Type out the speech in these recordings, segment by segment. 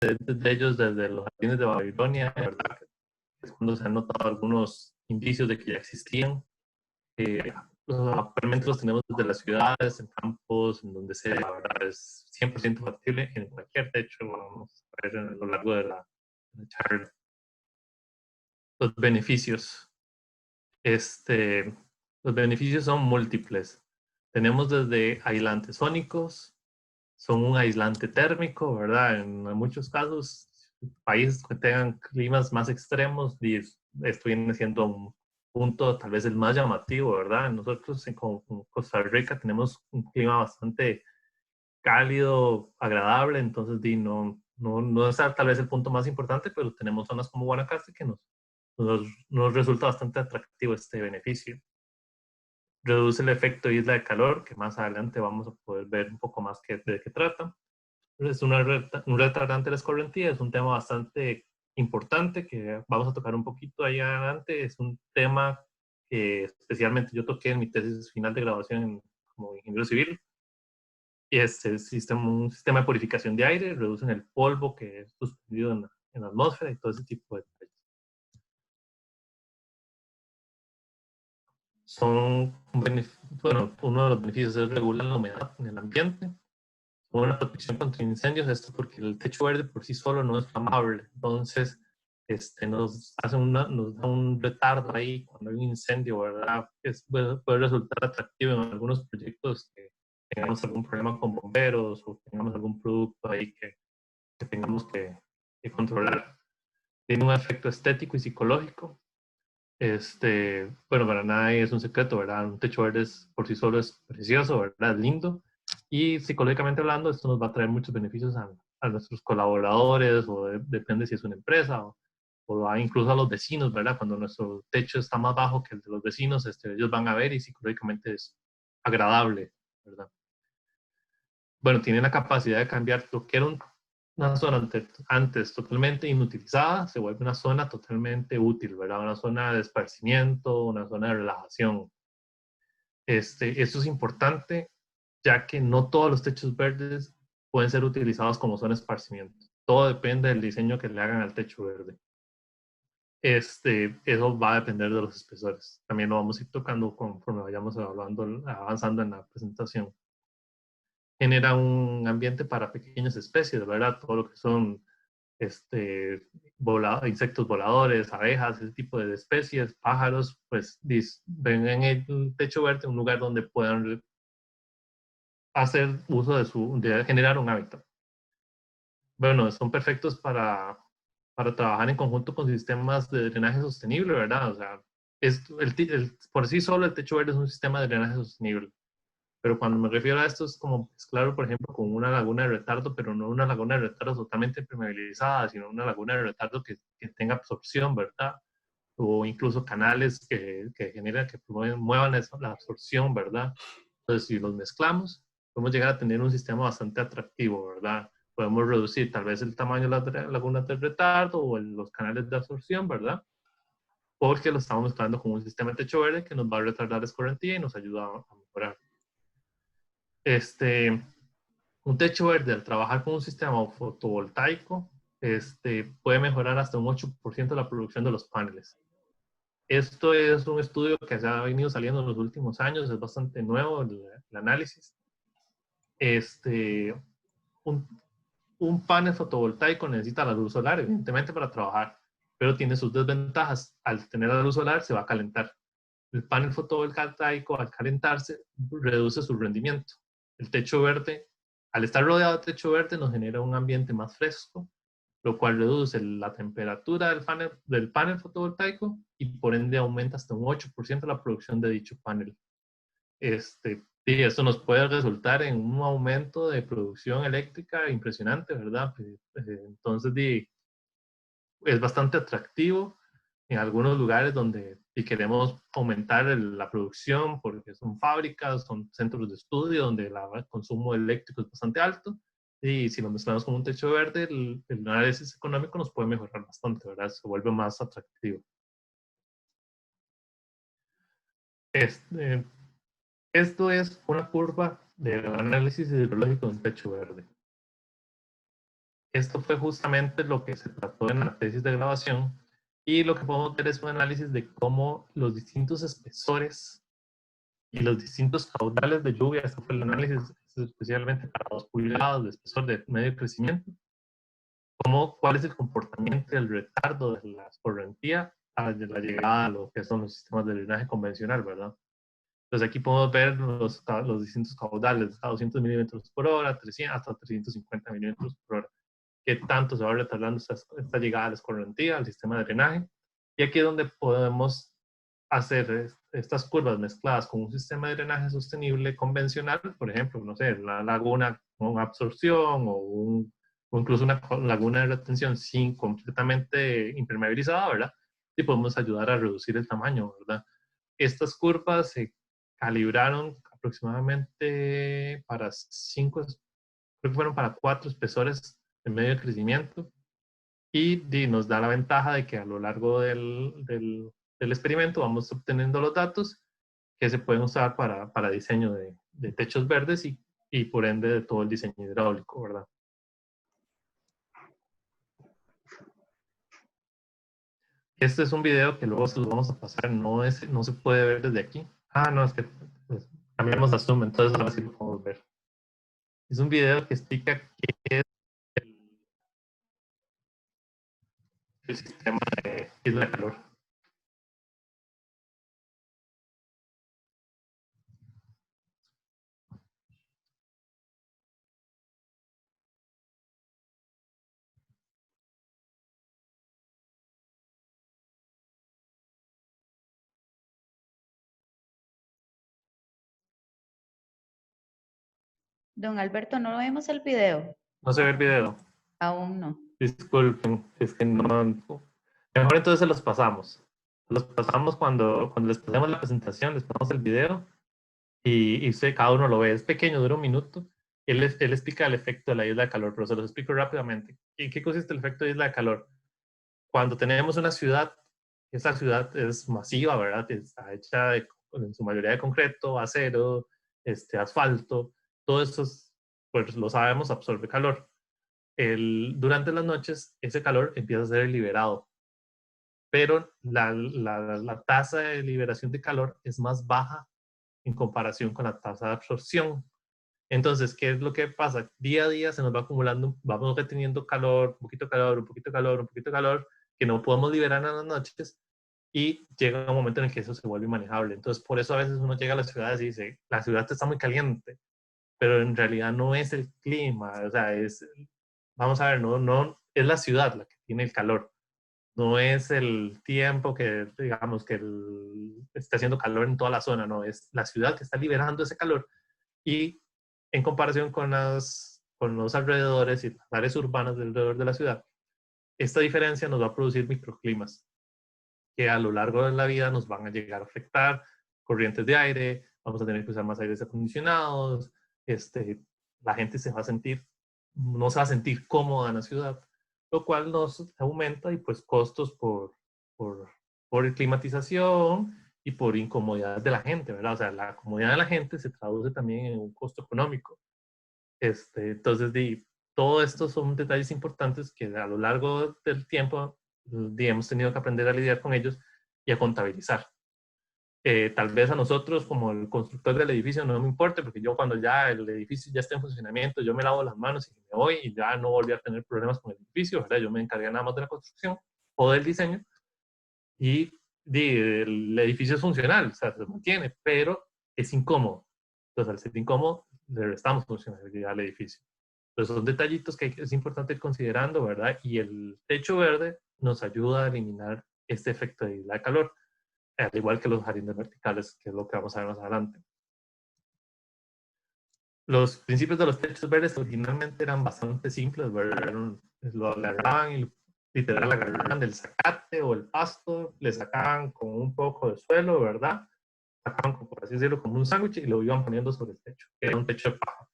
de ellos desde los jardines de Babilonia, ¿verdad? Es cuando se han notado algunos indicios de que ya existían. Actualmente los tenemos desde las ciudades, en campos, en donde sea, la verdad es 100% factible en cualquier techo. Vamos a ver a lo largo de la charla. Los beneficios. Los beneficios son múltiples. Tenemos desde aislantes sónicos, son un aislante térmico, ¿verdad? En muchos casos, países que tengan climas más extremos, esto viene siendo un punto tal vez el más llamativo, ¿verdad? Nosotros en Costa Rica tenemos un clima bastante cálido, agradable, entonces no es tal vez el punto más importante, pero tenemos zonas como Guanacaste que nos resulta bastante atractivo este beneficio. Reduce el efecto isla de calor, que más adelante vamos a poder ver un poco más de qué trata. Es un retardante de la escorrentía, es un tema bastante importante que vamos a tocar un poquito ahí adelante. Es un tema que especialmente yo toqué en mi tesis final de graduación como ingeniero civil. Y es un sistema de purificación de aire, reducen el polvo que es suspendido en la atmósfera y todo ese tipo de detalles. Uno de los beneficios es regular la humedad en el ambiente, una protección contra incendios, esto porque el techo verde por sí solo no es flamable, entonces nos da un retardo ahí cuando hay un incendio, ¿verdad? Puede resultar atractivo en algunos proyectos que tengamos algún problema con bomberos o tengamos algún producto ahí que tengamos que controlar. Tiene un efecto estético y psicológico. Bueno, para nadie es un secreto, ¿verdad? Un techo verde por sí solo es precioso, ¿verdad? Es lindo. Y psicológicamente hablando, esto nos va a traer muchos beneficios a nuestros colaboradores, o depende si es una empresa, o incluso a los vecinos, ¿verdad? Cuando nuestro techo está más bajo que el de los vecinos, ellos van a ver y psicológicamente es agradable, ¿verdad? Bueno, tiene la capacidad de cambiar lo que era una zona antes totalmente inutilizada, se vuelve una zona totalmente útil, ¿verdad? Una zona de esparcimiento, una zona de relajación. Esto es importante, ya que no todos los techos verdes pueden ser utilizados como zona de esparcimiento. Todo depende del diseño que le hagan al techo verde. Eso va a depender de los espesores. También lo vamos a ir tocando conforme vayamos avanzando en la presentación. Genera un ambiente para pequeñas especies, ¿verdad? Todo lo que son insectos voladores, abejas, ese tipo de especies, pájaros, pues ven en el techo verde un lugar donde puedan hacer uso de generar un hábitat. Bueno, son perfectos para trabajar en conjunto con sistemas de drenaje sostenible, ¿verdad? O sea, por sí solo el techo verde es un sistema de drenaje sostenible. Pero cuando me refiero a esto es como, es claro, por ejemplo, con una laguna de retardo, pero no una laguna de retardo totalmente impermeabilizada, sino una laguna de retardo que tenga absorción, ¿verdad? O incluso canales que muevan la absorción, ¿verdad? Entonces, si los mezclamos, podemos llegar a tener un sistema bastante atractivo, ¿verdad? Podemos reducir tal vez el tamaño de las lagunas de retardo o los canales de absorción, ¿verdad? Porque lo estamos mezclando con un sistema de techo verde que nos va a retardar la escorrentía y nos ayuda a mejorar. Un techo verde al trabajar con un sistema fotovoltaico puede mejorar hasta un 8% la producción de los paneles. Esto es un estudio que se ha venido saliendo en los últimos años, es bastante nuevo el análisis. Un, un panel fotovoltaico necesita la luz solar, evidentemente, para trabajar, pero tiene sus desventajas. Al tener la luz solar se va a calentar. El panel fotovoltaico, al calentarse, reduce su rendimiento. El techo verde, al estar rodeado de techo verde, nos genera un ambiente más fresco, lo cual reduce la temperatura del panel fotovoltaico y por ende aumenta hasta un 8% la producción de dicho panel. Y esto nos puede resultar en un aumento de producción eléctrica impresionante, ¿verdad? Entonces, es bastante atractivo en algunos lugares donde si queremos aumentar la producción, porque son fábricas, son centros de estudio donde el consumo eléctrico es bastante alto, y si lo mezclamos con un techo verde, el análisis económico nos puede mejorar bastante, ¿verdad? Se vuelve más atractivo. Este, Esto es una curva del análisis hidrológico de un techo verde. esto fue justamente lo que se trató en la tesis de graduación, y lo que podemos ver es un análisis de cómo los distintos espesores y los distintos caudales de lluvia, este fue el análisis especialmente para 2 pulgadas de espesor de medio crecimiento, cuál es el comportamiento y el retardo de la escorrentía a la llegada a lo que son los sistemas de drenaje convencional, ¿verdad? Entonces aquí podemos ver los distintos caudales, a 200 milímetros por hora, 300, hasta 350 milímetros por hora. ¿Qué tanto se va retardando esta llegada a la escorrentía, al sistema de drenaje? Y aquí es donde podemos hacer estas curvas mezcladas con un sistema de drenaje sostenible convencional, por ejemplo, no sé, la laguna con absorción o incluso una laguna de retención sin completamente impermeabilizada, ¿verdad? Y podemos ayudar a reducir el tamaño, ¿verdad? Estas curvas se calibraron aproximadamente para 5, creo que fueron para 4 espesores de medio crecimiento, y nos da la ventaja de que a lo largo del experimento vamos obteniendo los datos que se pueden usar para diseño de techos verdes y por ende de todo el diseño hidráulico, ¿verdad? Este es un video que luego se los vamos a pasar, no se puede ver desde aquí. Ah, no, es que pues, cambiamos a Zoom, entonces ahora sí lo podemos ver. Es un video que explica qué es el sistema de isla de calor. Don Alberto, no vemos el video. No se ve el video. Aún no. Disculpen, es que no. Mejor entonces se los pasamos. Los pasamos cuando les pasemos la presentación, les pasamos el video y cada uno lo ve. Es pequeño, dura un minuto. Él explica el efecto de la isla de calor, pero se los explico rápidamente. ¿Y qué consiste el efecto de isla de calor? Cuando tenemos una ciudad, esa ciudad es masiva, ¿verdad? Está hecha en su mayoría de concreto, acero, asfalto, todo eso, pues lo sabemos, absorbe calor. Durante las noches ese calor empieza a ser liberado, pero la tasa de liberación de calor es más baja en comparación con la tasa de absorción. Entonces, ¿qué es lo que pasa? Día a día se nos va acumulando, vamos reteniendo calor, un poquito de calor, un poquito de calor, un poquito de calor, que no podemos liberar en las noches, y llega un momento en el que eso se vuelve inmanejable. Entonces, por eso a veces uno llega a las ciudades y dice, la ciudad está muy caliente, pero en realidad no es el clima, o sea, vamos a ver, no es la ciudad la que tiene el calor, no es el tiempo que, digamos, que está haciendo calor en toda la zona, no, es la ciudad que está liberando ese calor, y en comparación con los alrededores y las áreas urbanas alrededor de la ciudad, esta diferencia nos va a producir microclimas que a lo largo de la vida nos van a llegar a afectar, corrientes de aire, vamos a tener que usar más aires acondicionados, la gente no se va a sentir cómoda en la ciudad, lo cual nos aumenta y pues costos por, por climatización y por incomodidad de la gente, ¿verdad? O sea, la comodidad de la gente se traduce también en un costo económico. Entonces, todo esto son detalles importantes que a lo largo del tiempo hemos tenido que aprender a lidiar con ellos y a contabilizar. Tal vez a nosotros como el constructor del edificio no me importe, porque yo cuando ya el edificio ya está en funcionamiento, yo me lavo las manos y me voy y ya no volví a tener problemas con el edificio, ¿verdad? Yo me encargué nada más de la construcción o del diseño, y el edificio es funcional, o sea, se mantiene, pero es incómodo. Entonces, al ser incómodo, le restamos funcionalidad al edificio. Entonces, son detallitos que es importante ir considerando, ¿verdad? Y el techo verde nos ayuda a eliminar este efecto de isla de calor, al igual que los jardines verticales, que es lo que vamos a ver más adelante. Los principios de los techos verdes originalmente eran bastante simples, ¿verdad? Lo agarraban y literal agarraban del zacate o el pasto, le sacaban con un poco de suelo, ¿verdad? Sacaban, por así decirlo, como un sándwich y lo iban poniendo sobre el techo. Era un techo de paja.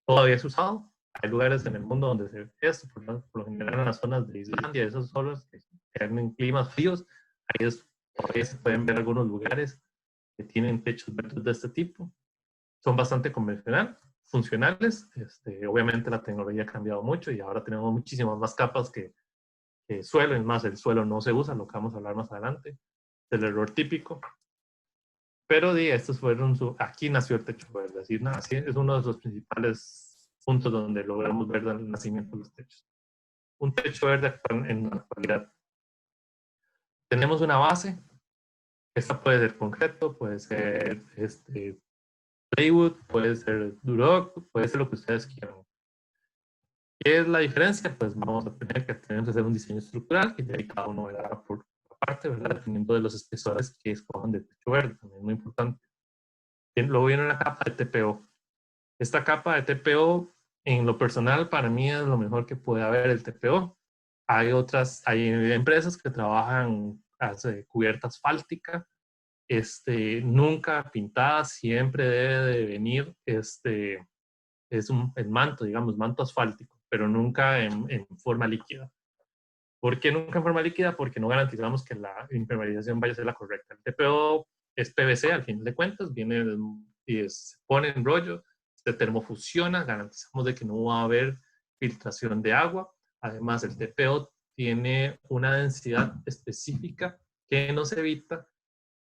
Todavía es usado. Hay lugares en el mundo donde se ve esto, por lo general en las zonas de Islandia, esos solos que tienen climas fríos, todavía se pueden ver algunos lugares que tienen techos verdes de este tipo. Son bastante convencional. funcionales. Obviamente la tecnología ha cambiado mucho y ahora tenemos muchísimas más capas que suelo. Es más, el suelo no se usa, lo que vamos a hablar más adelante. Es el error típico. Pero estos fueron aquí nació el techo verde. Así es uno de los principales puntos donde logramos ver el nacimiento de los techos. Un techo verde en la actualidad. Tenemos una base. Esta puede ser concreto, puede ser plywood, puede ser duroc, puede ser lo que ustedes quieran. ¿Qué es la diferencia? Pues vamos a tener que hacer un diseño estructural y de ahí cada uno verá por parte, ¿verdad? Dependiendo de los espesores que escojan de techo verde, también es muy importante. Luego viene una capa de TPO. Esta capa de TPO, en lo personal, para mí es lo mejor que puede haber el TPO. Hay empresas que trabajan cubierta asfáltica, nunca pintada, siempre debe de venir, es el manto, digamos, manto asfáltico, pero nunca en forma líquida. ¿Por qué nunca en forma líquida? Porque no garantizamos que la impermeabilización vaya a ser la correcta. El TPO es PVC, al fin de cuentas, viene y se pone en rollo, se termofusiona, garantizamos de que no va a haber filtración de agua. Además, el TPO tiene una densidad específica que nos evita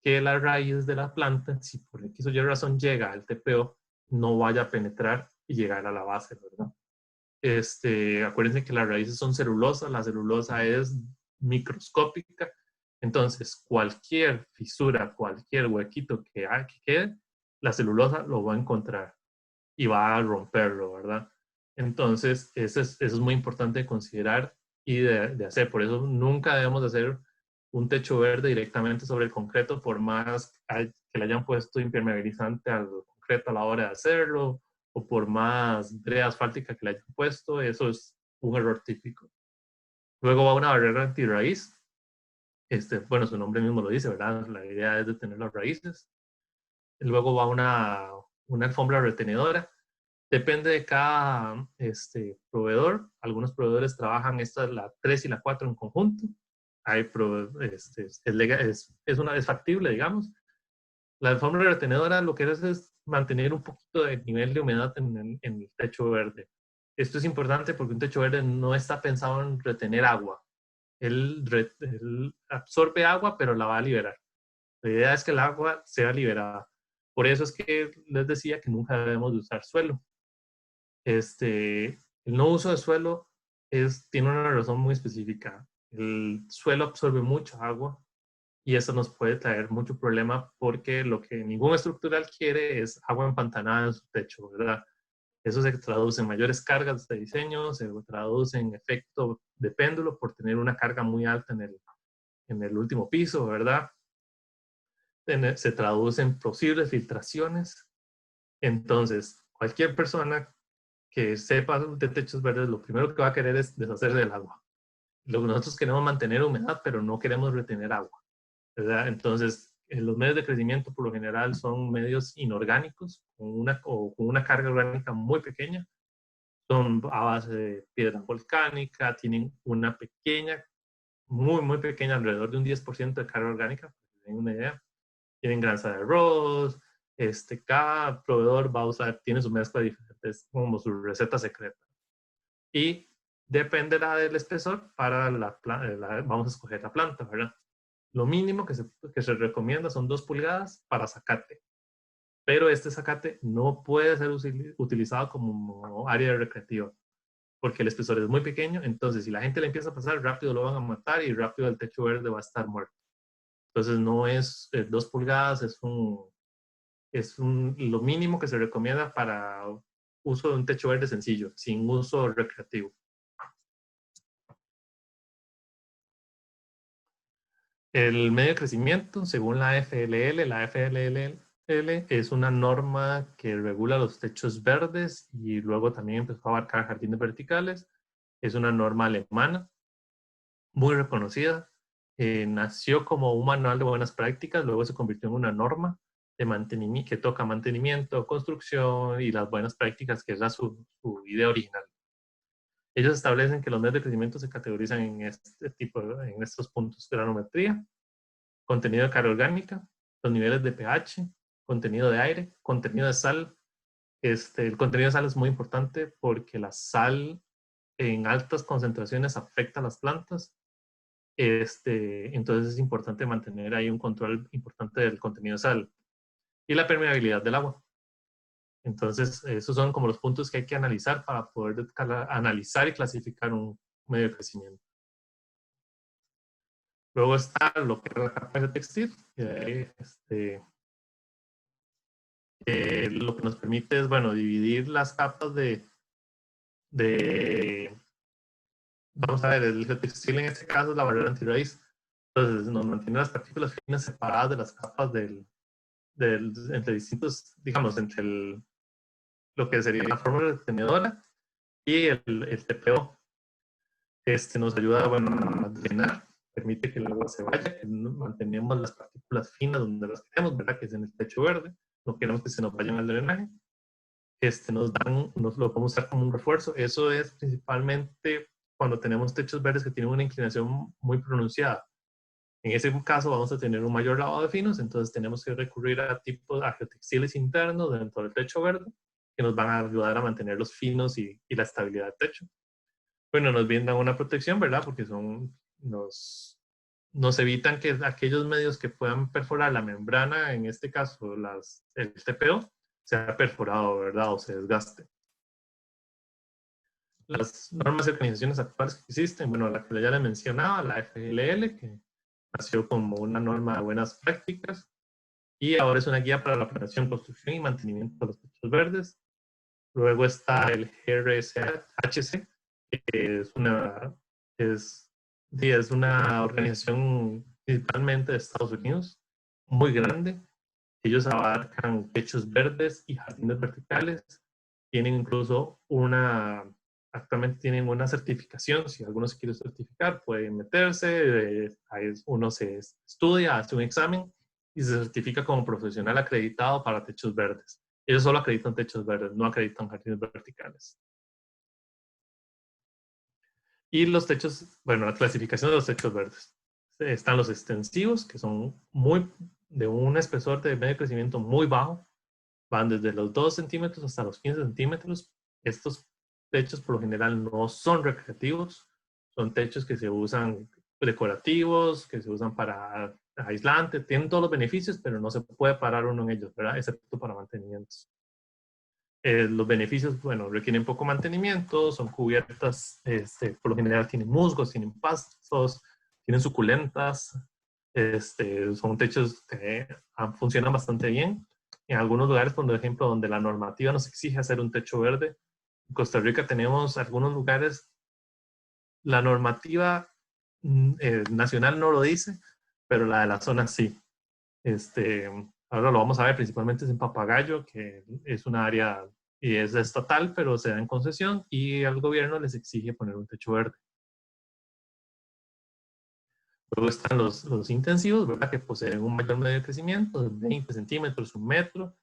que la raíz de la planta, si por X o Y razón llega al TPO, no vaya a penetrar y llegar a la base, ¿verdad? Acuérdense que las raíces son celulosas, la celulosa es microscópica, entonces cualquier fisura, cualquier huequito que quede, la celulosa lo va a encontrar y va a romperlo, ¿verdad? Entonces, eso es muy importante de considerar y de hacer. Por eso nunca debemos de hacer un techo verde directamente sobre el concreto, por más que le hayan puesto impermeabilizante al concreto a la hora de hacerlo, o por más brea asfáltica que le hayan puesto, eso es un error típico. Luego va una barrera antirraíz. Bueno, su nombre mismo lo dice, ¿verdad? La idea es detener las raíces. Luego va una alfombra retenedora. Depende de cada proveedor. Algunos proveedores trabajan la 3 y la 4 en conjunto. Hay es factible, digamos. La alfombra retenedora lo que hace es mantener un poquito de nivel de humedad en el techo verde. Esto es importante porque un techo verde no está pensado en retener agua. Él absorbe agua, pero la va a liberar. La idea es que el agua sea liberada. Por eso es que les decía que nunca debemos de usar suelo. El no uso de suelo tiene una razón muy específica. El suelo absorbe mucha agua y eso nos puede traer mucho problema porque lo que ningún estructural quiere es agua empantanada en su techo, ¿verdad? Eso se traduce en mayores cargas de diseño, se traduce en efecto de péndulo por tener una carga muy alta en el último piso, ¿verdad? Se traduce en posibles filtraciones. Entonces, cualquier persona que sepa de techos verdes, lo primero que va a querer es deshacerse del agua. Nosotros queremos mantener humedad, pero no queremos retener agua, ¿verdad? Entonces, los medios de crecimiento por lo general son medios inorgánicos con una carga orgánica muy pequeña. Son a base de piedra volcánica, tienen una pequeña, muy, muy pequeña, alrededor de un 10% de carga orgánica, para que tengan una idea. Tienen grasa de arroz, cada proveedor va a tiene su mezcla diferente, es como su receta secreta. Y dependerá del espesor para vamos a escoger la planta, ¿verdad? Lo mínimo que se recomienda son 2 pulgadas para zacate. Pero este zacate no puede ser utilizado como área recreativa porque el espesor es muy pequeño, entonces si la gente le empieza a pasar, rápido lo van a matar y rápido el techo verde va a estar muerto. Entonces no es 2 pulgadas, lo mínimo que se recomienda para uso de un techo verde sencillo, sin uso recreativo. El medio de crecimiento, según la FLL es una norma que regula los techos verdes y luego también empezó a abarcar jardines verticales. Es una norma alemana, muy reconocida. Nació como un manual de buenas prácticas, luego se convirtió en una norma de mantenimiento que toca mantenimiento, construcción y las buenas prácticas, que es su idea original. Ellos establecen que los medios de crecimiento se categorizan en en estos puntos: granometría, contenido de carga orgánica, los niveles de pH, contenido de aire, contenido de sal, El contenido de sal es muy importante porque la sal en altas concentraciones afecta a las plantas. Entonces es importante mantener ahí un control importante del contenido de sal y la permeabilidad del agua. Entonces, esos son como los puntos que hay que analizar para poder analizar y clasificar un medio de crecimiento. Luego está lo que es la capa de textil, lo que nos permite es, bueno, dividir las capas vamos a ver, el geotextil en este caso es la barrera antirraíz. Entonces, nos mantiene las partículas finas separadas de las capas entre distintos, digamos, entre lo que sería la forma retenedora y el TPO. Nos ayuda, bueno, a drenar, permite que el agua se vaya, que mantenemos las partículas finas donde las queremos, ¿verdad? Que es en el techo verde, no queremos que se nos vayan al drenaje. Nos lo podemos usar como un refuerzo. Eso es principalmente cuando tenemos techos verdes que tienen una inclinación muy pronunciada. En ese caso vamos a tener un mayor lavado de finos, entonces tenemos que recurrir a geotextiles internos dentro del techo verde que nos van a ayudar a mantener los finos y la estabilidad del techo. Bueno, nos brindan una protección, ¿verdad? Porque nos evitan que aquellos medios que puedan perforar la membrana, en este caso el TPO, sea perforado, ¿verdad? O se desgaste. Las normas y organizaciones actuales que existen, bueno, la que ya les mencionaba, la FLL, que nació como una norma de buenas prácticas y ahora es una guía para la planeación, construcción y mantenimiento de los techos verdes. Luego está el GRSHC, que es una organización principalmente de Estados Unidos, muy grande. Ellos abarcan techos verdes y jardines verticales. Tienen incluso actualmente tienen una certificación. Si alguno se quiere certificar, pueden meterse. Uno se estudia, hace un examen y se certifica como profesional acreditado para techos verdes. Ellos solo acreditan techos verdes, no acreditan jardines verticales. Y los techos, bueno, la clasificación de los techos verdes. Están los extensivos, que son de un espesor de medio crecimiento muy bajo. Van desde los 2 centímetros hasta los 15 centímetros. Estos techos por lo general no son recreativos. Son techos que se usan decorativos, que se usan para aislante. Tienen todos los beneficios, pero no se puede parar uno en ellos, ¿verdad? Excepto para mantenimientos. Los beneficios, bueno, requieren poco mantenimiento, son cubiertas, por lo general tienen musgos, tienen pastos, tienen suculentas, son techos que funcionan bastante bien. En algunos lugares, por ejemplo, donde la normativa nos exige hacer un techo verde, en Costa Rica tenemos algunos lugares, la normativa nacional no lo dice, pero la de la zona sí. Ahora lo vamos a ver, principalmente es en Papagayo, que es un área y es estatal, pero se da en concesión y al gobierno les exige poner un techo verde. Luego están los intensivos, ¿verdad? Que poseen un mayor medio de crecimiento, 20 centímetros, 1 metro.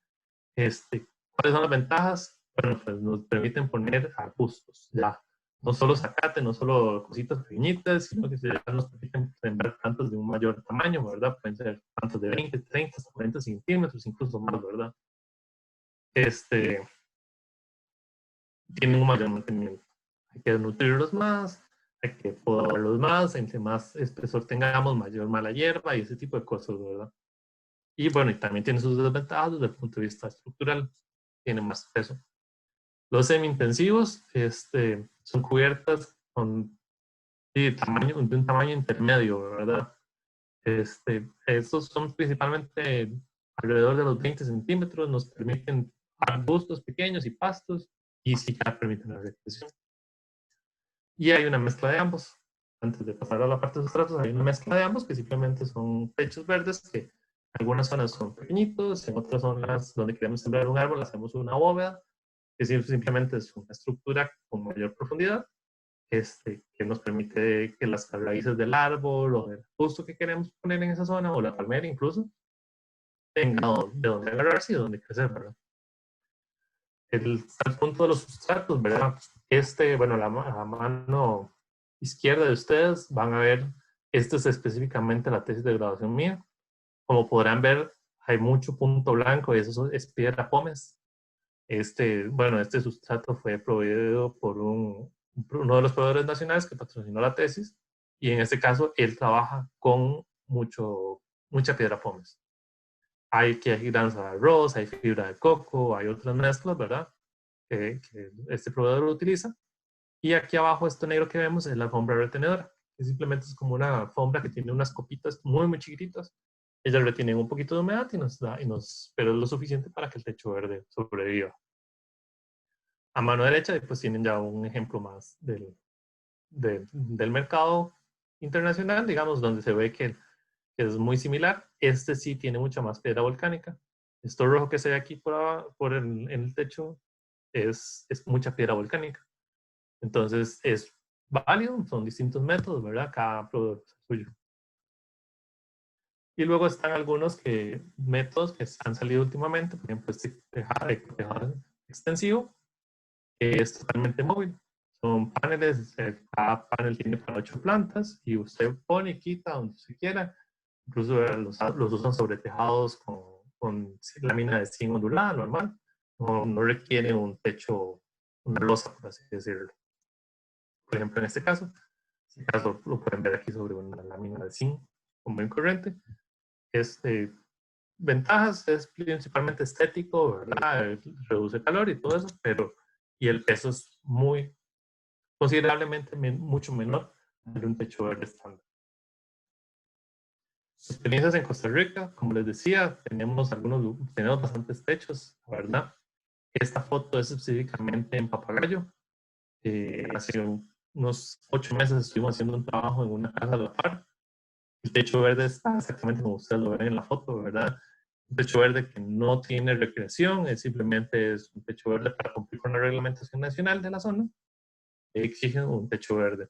¿Cuáles son las ventajas? Bueno, pues nos permiten poner arbustos, ya. No solo zacate, no solo cositas pequeñitas, sino que ya nos permiten sembrar plantas de un mayor tamaño, ¿verdad? Pueden ser plantas de 20, 30, hasta 40 centímetros, incluso más, ¿verdad? Tienen un mayor mantenimiento. Hay que nutrirlos más, hay que podarlos más, entre más espesor tengamos, mayor mala hierba y ese tipo de cosas, ¿verdad? Y bueno, y también tiene sus desventajas desde el punto de vista estructural, tiene más peso. Los semi-intensivos son cubiertas de un tamaño intermedio, ¿verdad? Estos son principalmente alrededor de los 20 centímetros, nos permiten arbustos pequeños y pastos, y sí que permiten la recreación. Y hay una mezcla de ambos. Antes de pasar a la parte de sustratos, hay una mezcla de ambos que simplemente son techos verdes que en algunas zonas son pequeñitos, en otras zonas donde queremos sembrar un árbol hacemos una bóveda, que simplemente es una estructura con mayor profundidad, que nos permite que las raíces del árbol o del arbusto que queremos poner en esa zona, o la palmera incluso, tengan de dónde agarrarse y de dónde crecer, ¿verdad? El punto de los sustratos, ¿verdad? Bueno, la mano izquierda de ustedes van a ver, esta es específicamente la tesis de graduación mía. Como podrán ver, hay mucho punto blanco y eso es piedra pómez. Este sustrato fue proveído por uno de los proveedores nacionales que patrocinó la tesis, y en este caso él trabaja con mucha piedra pómez. Hay granza de arroz, hay fibra de coco, hay otras mezclas, ¿verdad? Que este proveedor utiliza. Y aquí abajo, esto negro que vemos es la alfombra retenedora, que simplemente es como una alfombra que tiene unas copitas muy, muy chiquititas. Ellas retienen un poquito de humedad pero es lo suficiente para que el techo verde sobreviva. A mano derecha, pues tienen ya un ejemplo más del mercado internacional, digamos, donde se ve que es muy similar. Este sí tiene mucha más piedra volcánica. Esto rojo que se ve aquí en el techo es mucha piedra volcánica. Entonces es válido, son distintos métodos, ¿verdad? Cada producto es suyo. Y luego están algunos métodos que han salido últimamente, por ejemplo, este tejado extensivo, que es totalmente móvil. Son paneles, cada panel tiene para 8 plantas y usted pone y quita donde se quiera. Incluso los usan sobre tejados con lámina de zinc ondulada normal. No requiere un techo, una losa, por así decirlo. Por ejemplo, en este caso lo pueden ver aquí sobre una lámina de zinc común y corriente. Ventajas es principalmente estético, ¿verdad? Reduce calor y todo eso, y el peso es considerablemente mucho menor de un techo verde estándar. Experiencias en Costa Rica, como les decía, tenemos bastantes techos, ¿verdad? Esta foto es específicamente en Papagayo. Hace unos 8 meses estuvimos haciendo un trabajo en una casa de la par. El techo verde está exactamente como ustedes lo ven en la foto, ¿verdad? Un techo verde que no tiene recreación, simplemente es un techo verde para cumplir con la reglamentación nacional de la zona. Exigen un techo verde.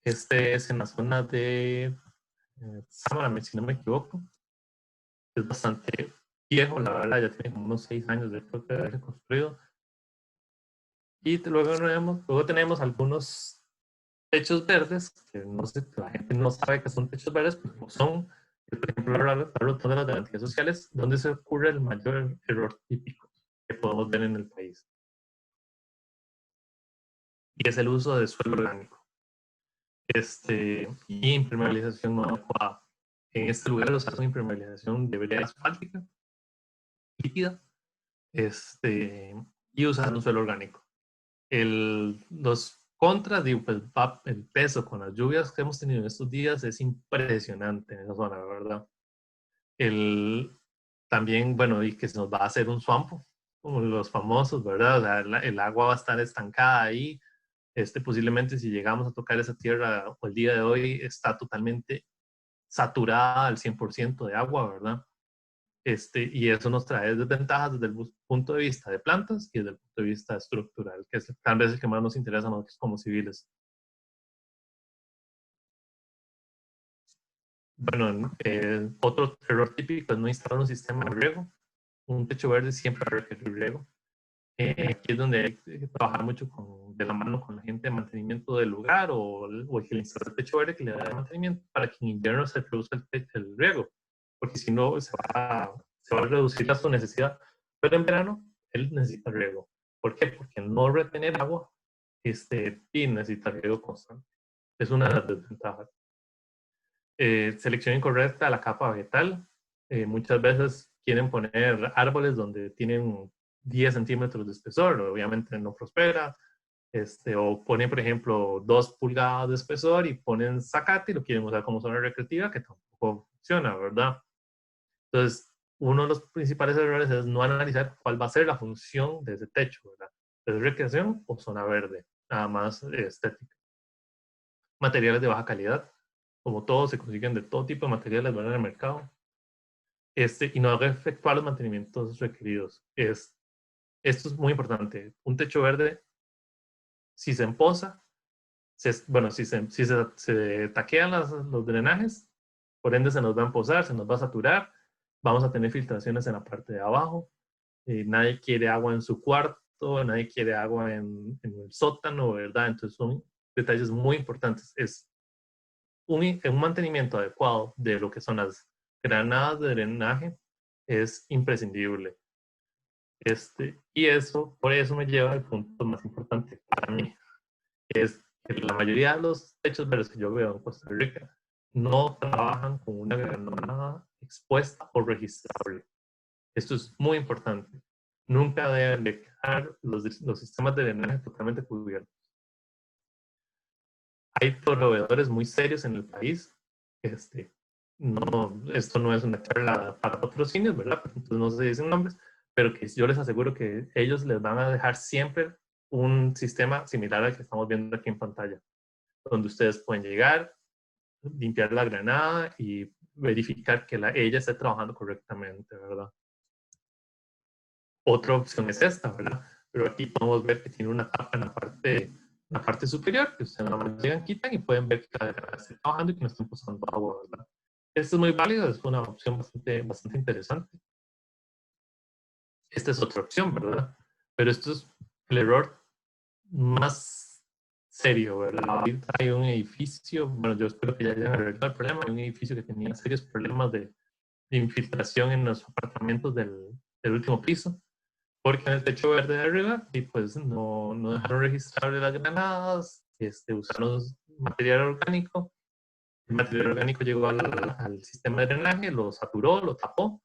Este es en la zona de Samara, si no me equivoco. Es bastante viejo, la verdad, ya tiene como unos 6 años de haberse construido. Y luego tenemos algunos techos verdes, que no sé, la gente no sabe que son techos verdes, pero son, por ejemplo, la rotonda de las garantías sociales, donde se ocurre el mayor error típico que podemos ver en el país. Y es el uso de suelo orgánico. Y impermeabilización no adecuada. En este lugar los casos de impermeabilización debería ser asfáltica, líquida, y usar un suelo orgánico. Los contras, digo, pues el peso con las lluvias que hemos tenido en estos días es impresionante en esa zona, ¿verdad? También, bueno, y que se nos va a hacer un swampo, como los famosos, ¿verdad? O sea, el agua va a estar estancada ahí. Posiblemente si llegamos a tocar esa tierra o el día de hoy está totalmente saturada al 100% de agua, ¿verdad? Y eso nos trae desventajas desde el punto de vista de plantas y desde el punto de vista estructural, que es tal vez el que más nos interesa a nosotros como civiles. Bueno, otro error típico es no instalar un sistema de riego. Un techo verde siempre va a requerir riego. Aquí es donde hay que trabajar mucho de la mano con la gente de mantenimiento del lugar o el que le instala el techo verde que le da mantenimiento para que en invierno se produzca el riego, porque si no se va a reducir su necesidad. Pero en verano él necesita riego. ¿Por qué? Porque no retener agua y necesita riego constante. Es una de las desventajas. Selección incorrecta de la capa vegetal. Muchas veces quieren poner árboles donde tienen 10 centímetros de espesor, obviamente no prospera. O ponen, por ejemplo, 2 pulgadas de espesor y ponen zacate y lo quieren usar como zona recreativa, que tampoco funciona, ¿verdad? Entonces, uno de los principales errores es no analizar cuál va a ser la función de ese techo, ¿verdad? ¿Es recreación o zona verde? Nada más estética. Materiales de baja calidad. Como todos, se consiguen de todo tipo de materiales en el mercado. Y no efectuar los mantenimientos requeridos. Esto es muy importante. Un techo verde, si se empoza, si se taquean los drenajes, por ende se nos va a empozar, se nos va a saturar, vamos a tener filtraciones en la parte de abajo. Nadie quiere agua en su cuarto, nadie quiere agua en el sótano, ¿verdad? Entonces son detalles muy importantes. Es un mantenimiento adecuado de lo que son las granadas de drenaje es imprescindible. Y eso, por eso me lleva al punto más importante para mí, que es que la mayoría de los techos verdes que yo veo en Costa Rica no trabajan con una granada expuesta o registrable. Esto es muy importante. Nunca deben dejar los sistemas de drenaje totalmente cubiertos. Hay proveedores muy serios en el país. Esto no es una charla para patrocinios, ¿verdad? Entonces no se dicen nombres, pero que yo les aseguro que ellos les van a dejar siempre un sistema similar al que estamos viendo aquí en pantalla, donde ustedes pueden llegar, limpiar la granada y verificar que ella esté trabajando correctamente, ¿verdad? Otra opción es esta, ¿verdad? Pero aquí podemos ver que tiene una tapa en la parte superior, que ustedes nada más llegan, quitan y pueden ver que la granada está trabajando y que no están pasando agua, ¿verdad? Esto es muy válido, es una opción bastante interesante. Esta es otra opción, ¿verdad? Pero esto es el error más serio, ¿verdad? Ahorita hay un edificio, bueno, yo espero que ya hayan arreglado el problema, hay un edificio que tenía serios problemas de infiltración en los apartamentos del último piso, porque en el techo verde de arriba, y pues no dejaron registrar las granadas, usaron material orgánico. El material orgánico llegó al sistema de drenaje, lo saturó, lo tapó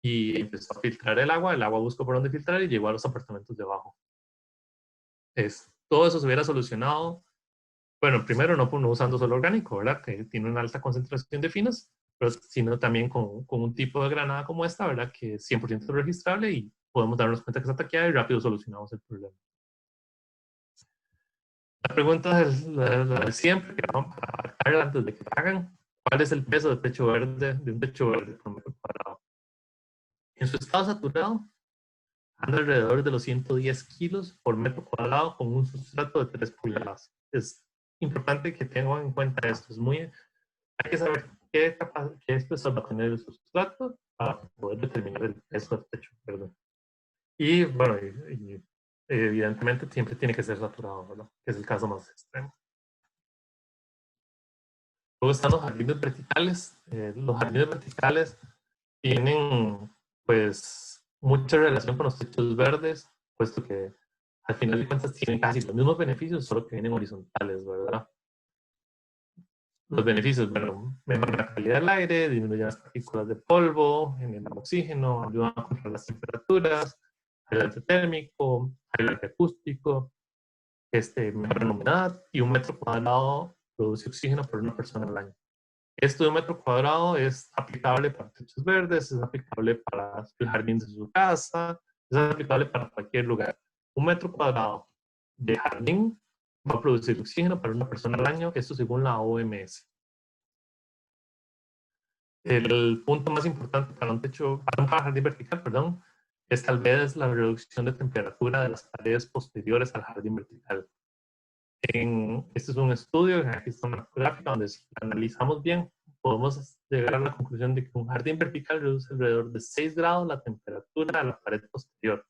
y empezó a filtrar el agua buscó por dónde filtrar y llegó a los apartamentos de abajo. Todo eso se hubiera solucionado, bueno, primero no usando solo orgánico, ¿verdad? Que tiene una alta concentración de finos, pero sino también con un tipo de granada como esta, ¿verdad? Que es 100% registrable y podemos darnos cuenta que está taqueada y rápido solucionamos el problema. La pregunta es la de siempre, que vamos a marcar antes de que hagan. ¿Cuál es el peso de un techo verde por metro cuadrado? En su estado saturado, anda alrededor de los 110 kilos por metro cuadrado con un sustrato de 3 pulgadas. Es importante que tengan en cuenta esto. Hay que saber qué espesor va a tener el sustrato para poder determinar el peso del techo. Perdón. Y bueno, evidentemente siempre tiene que ser saturado, ¿verdad? Que es el caso más extremo. Luego están los jardines verticales. Los jardines verticales tienen pues mucha relación con los techos verdes, puesto que al final de cuentas tienen casi los mismos beneficios, solo que vienen horizontales, ¿verdad? Los beneficios, bueno, mejoran la calidad del aire, disminuyen las partículas de polvo, generan oxígeno, ayudan a controlar las temperaturas, aislante térmico, aislante acústico, mejora la humedad y un metro cuadrado produce oxígeno por una persona al año. Esto de un metro cuadrado es aplicable para techos verdes, es aplicable para el jardín de su casa, es aplicable para cualquier lugar. Un metro cuadrado de jardín va a producir oxígeno para una persona al año, esto según la OMS. El punto más importante para un jardín vertical, perdón, es tal vez la reducción de temperatura de las paredes posteriores al jardín vertical. Este es un estudio, aquí está una gráfica donde si analizamos bien, podemos llegar a la conclusión de que un jardín vertical reduce alrededor de 6 grados la temperatura de la pared posterior.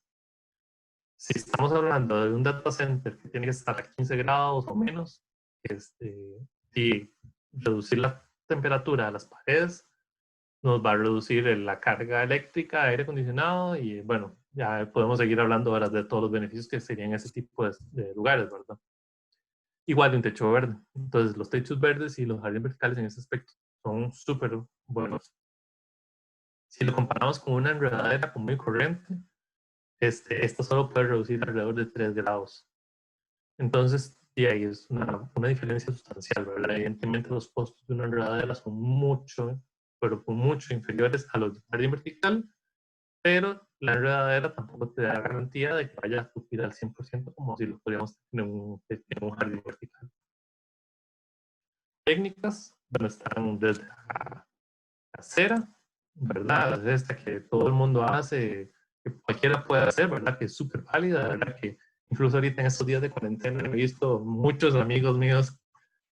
Si estamos hablando de un data center que tiene que estar a 15 grados o menos, y reducir la temperatura de las paredes nos va a reducir la carga eléctrica, aire acondicionado y bueno, ya podemos seguir hablando ahora de todos los beneficios que serían ese tipo de lugares, ¿verdad? Igual de un techo verde. Entonces, los techos verdes y los jardines verticales en ese aspecto son súper buenos. Si lo comparamos con una enredadera común y corriente, esta solo puede reducir alrededor de 3 grados. Entonces, y ahí es una diferencia sustancial, ¿verdad? Evidentemente, los costos de una enredadera son mucho, pero mucho inferiores a los de jardín vertical, pero la enredadera tampoco te da garantía de que vaya a suplir al 100% como si lo podríamos tener en un jardín vertical. Técnicas, bueno, están desde la casera, ¿verdad? Esta que todo el mundo hace, que cualquiera puede hacer, ¿verdad? Que es súper válida, ¿verdad? Que incluso ahorita en estos días de cuarentena he visto muchos amigos míos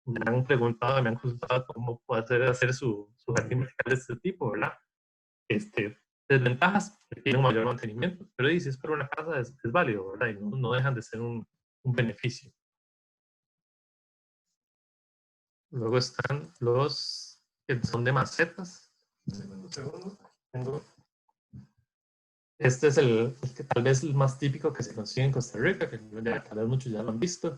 me han preguntado, me han consultado cómo poder hacer su jardín vertical de este tipo, ¿verdad? Desventajas, que tiene un mayor mantenimiento, pero si es para una casa es válido, ¿verdad? Y no dejan de ser un beneficio. Luego están los que son de macetas. Un segundo. Este es el que tal vez el más típico que se consigue en Costa Rica, que ya, tal vez muchos ya lo han visto.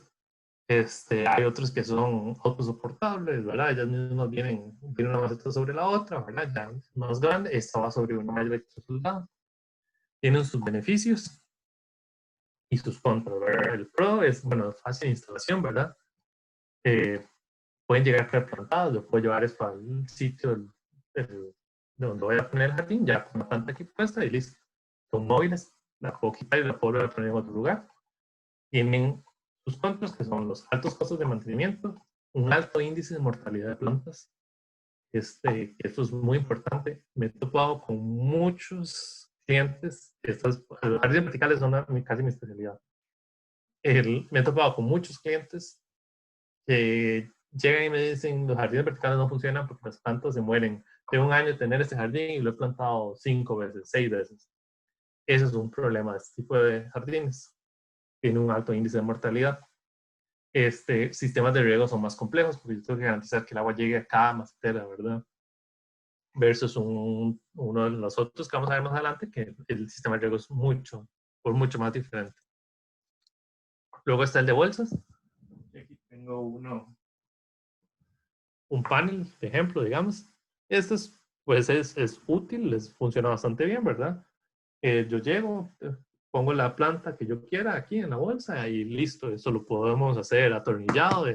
Hay otros que son autosoportables, ¿verdad? Ellas mismas vienen una maceta sobre la otra, ¿verdad? Ya es más grande, esta va sobre una malla electrosoldada. Tienen sus beneficios y sus contras, ¿verdad? El pro es, bueno, fácil de instalación, ¿verdad? Eh, Pueden llegar preplantados, yo puedo llevar esto al sitio donde voy a poner el jardín, ya con la planta aquí puesta y listo. Son móviles, la puedo quitar y la puedo poner en otro lugar. Tienen sus contras, que son los altos costos de mantenimiento, un alto índice de mortalidad de plantas. Esto es muy importante. Me he topado con muchos clientes, los jardines verticales son casi mi especialidad. Me he topado con muchos clientes que llegan y me dicen, los jardines verticales no funcionan porque las plantas se mueren. Tengo un año de tener este jardín y lo he plantado 5 veces, 6 veces. Ese es un problema de este tipo de jardines. Tiene un alto índice de mortalidad. Sistemas de riego son más complejos porque yo tengo que garantizar que el agua llegue a cada macetera, ¿verdad? Versus uno de los otros que vamos a ver más adelante, que el sistema de riego es mucho más diferente. Luego está el de bolsas. Aquí tengo un panel de ejemplo, digamos. Este pues es útil, les funciona bastante bien, ¿verdad? Yo llego, pongo la planta que yo quiera aquí en la bolsa y listo. Eso lo podemos hacer atornillado.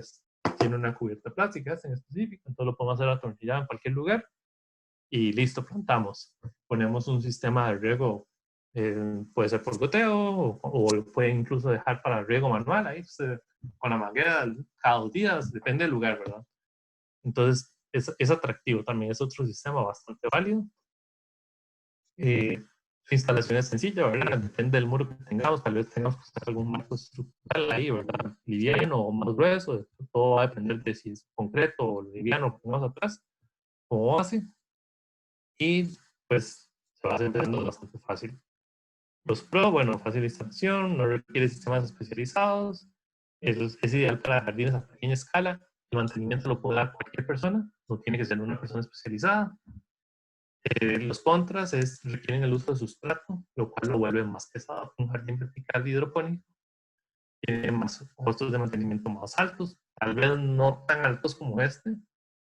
Tiene una cubierta plástica en específico, entonces lo podemos hacer atornillado en cualquier lugar y listo, plantamos. Ponemos un sistema de riego, puede ser por goteo o lo puede incluso dejar para riego manual, ahí con la manguera cada 2 días, depende del lugar, ¿verdad? Entonces es atractivo también, es otro sistema bastante válido. Su instalación es sencilla, ¿verdad? Depende del muro que tengamos, tal vez tengamos que usar algún marco estructural ahí, ¿verdad? Liviano o más grueso, todo va a depender de si es concreto o liviano que tengamos atrás, como base. Y pues se va entendiendo bastante fácil. Los Pro, bueno, fácil instalación, no requiere sistemas especializados, es ideal para jardines a pequeña escala, el mantenimiento lo puede dar cualquier persona, no tiene que ser una persona especializada. Los contras requieren el uso de sustrato, lo cual lo vuelve más pesado. Un jardín vertical hidropónico tiene más costos de mantenimiento más altos, tal vez no tan altos como este,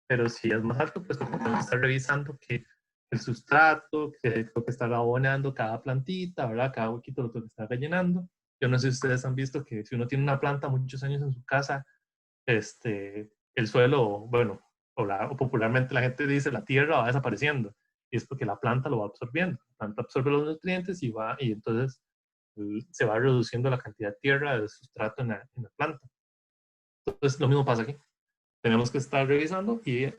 pero si es más alto, pues tengo que estar revisando que el sustrato, que tengo que estar abonando cada plantita, ¿verdad? Cada huequito lo tengo que estar rellenando. Yo no sé si ustedes han visto que si uno tiene una planta muchos años en su casa, el suelo, bueno, o popularmente la gente dice la tierra va desapareciendo. Y es porque la planta lo va absorbiendo. La planta absorbe los nutrientes y entonces se va reduciendo la cantidad de tierra, de sustrato en la planta. Entonces lo mismo pasa aquí. Tenemos que estar revisando y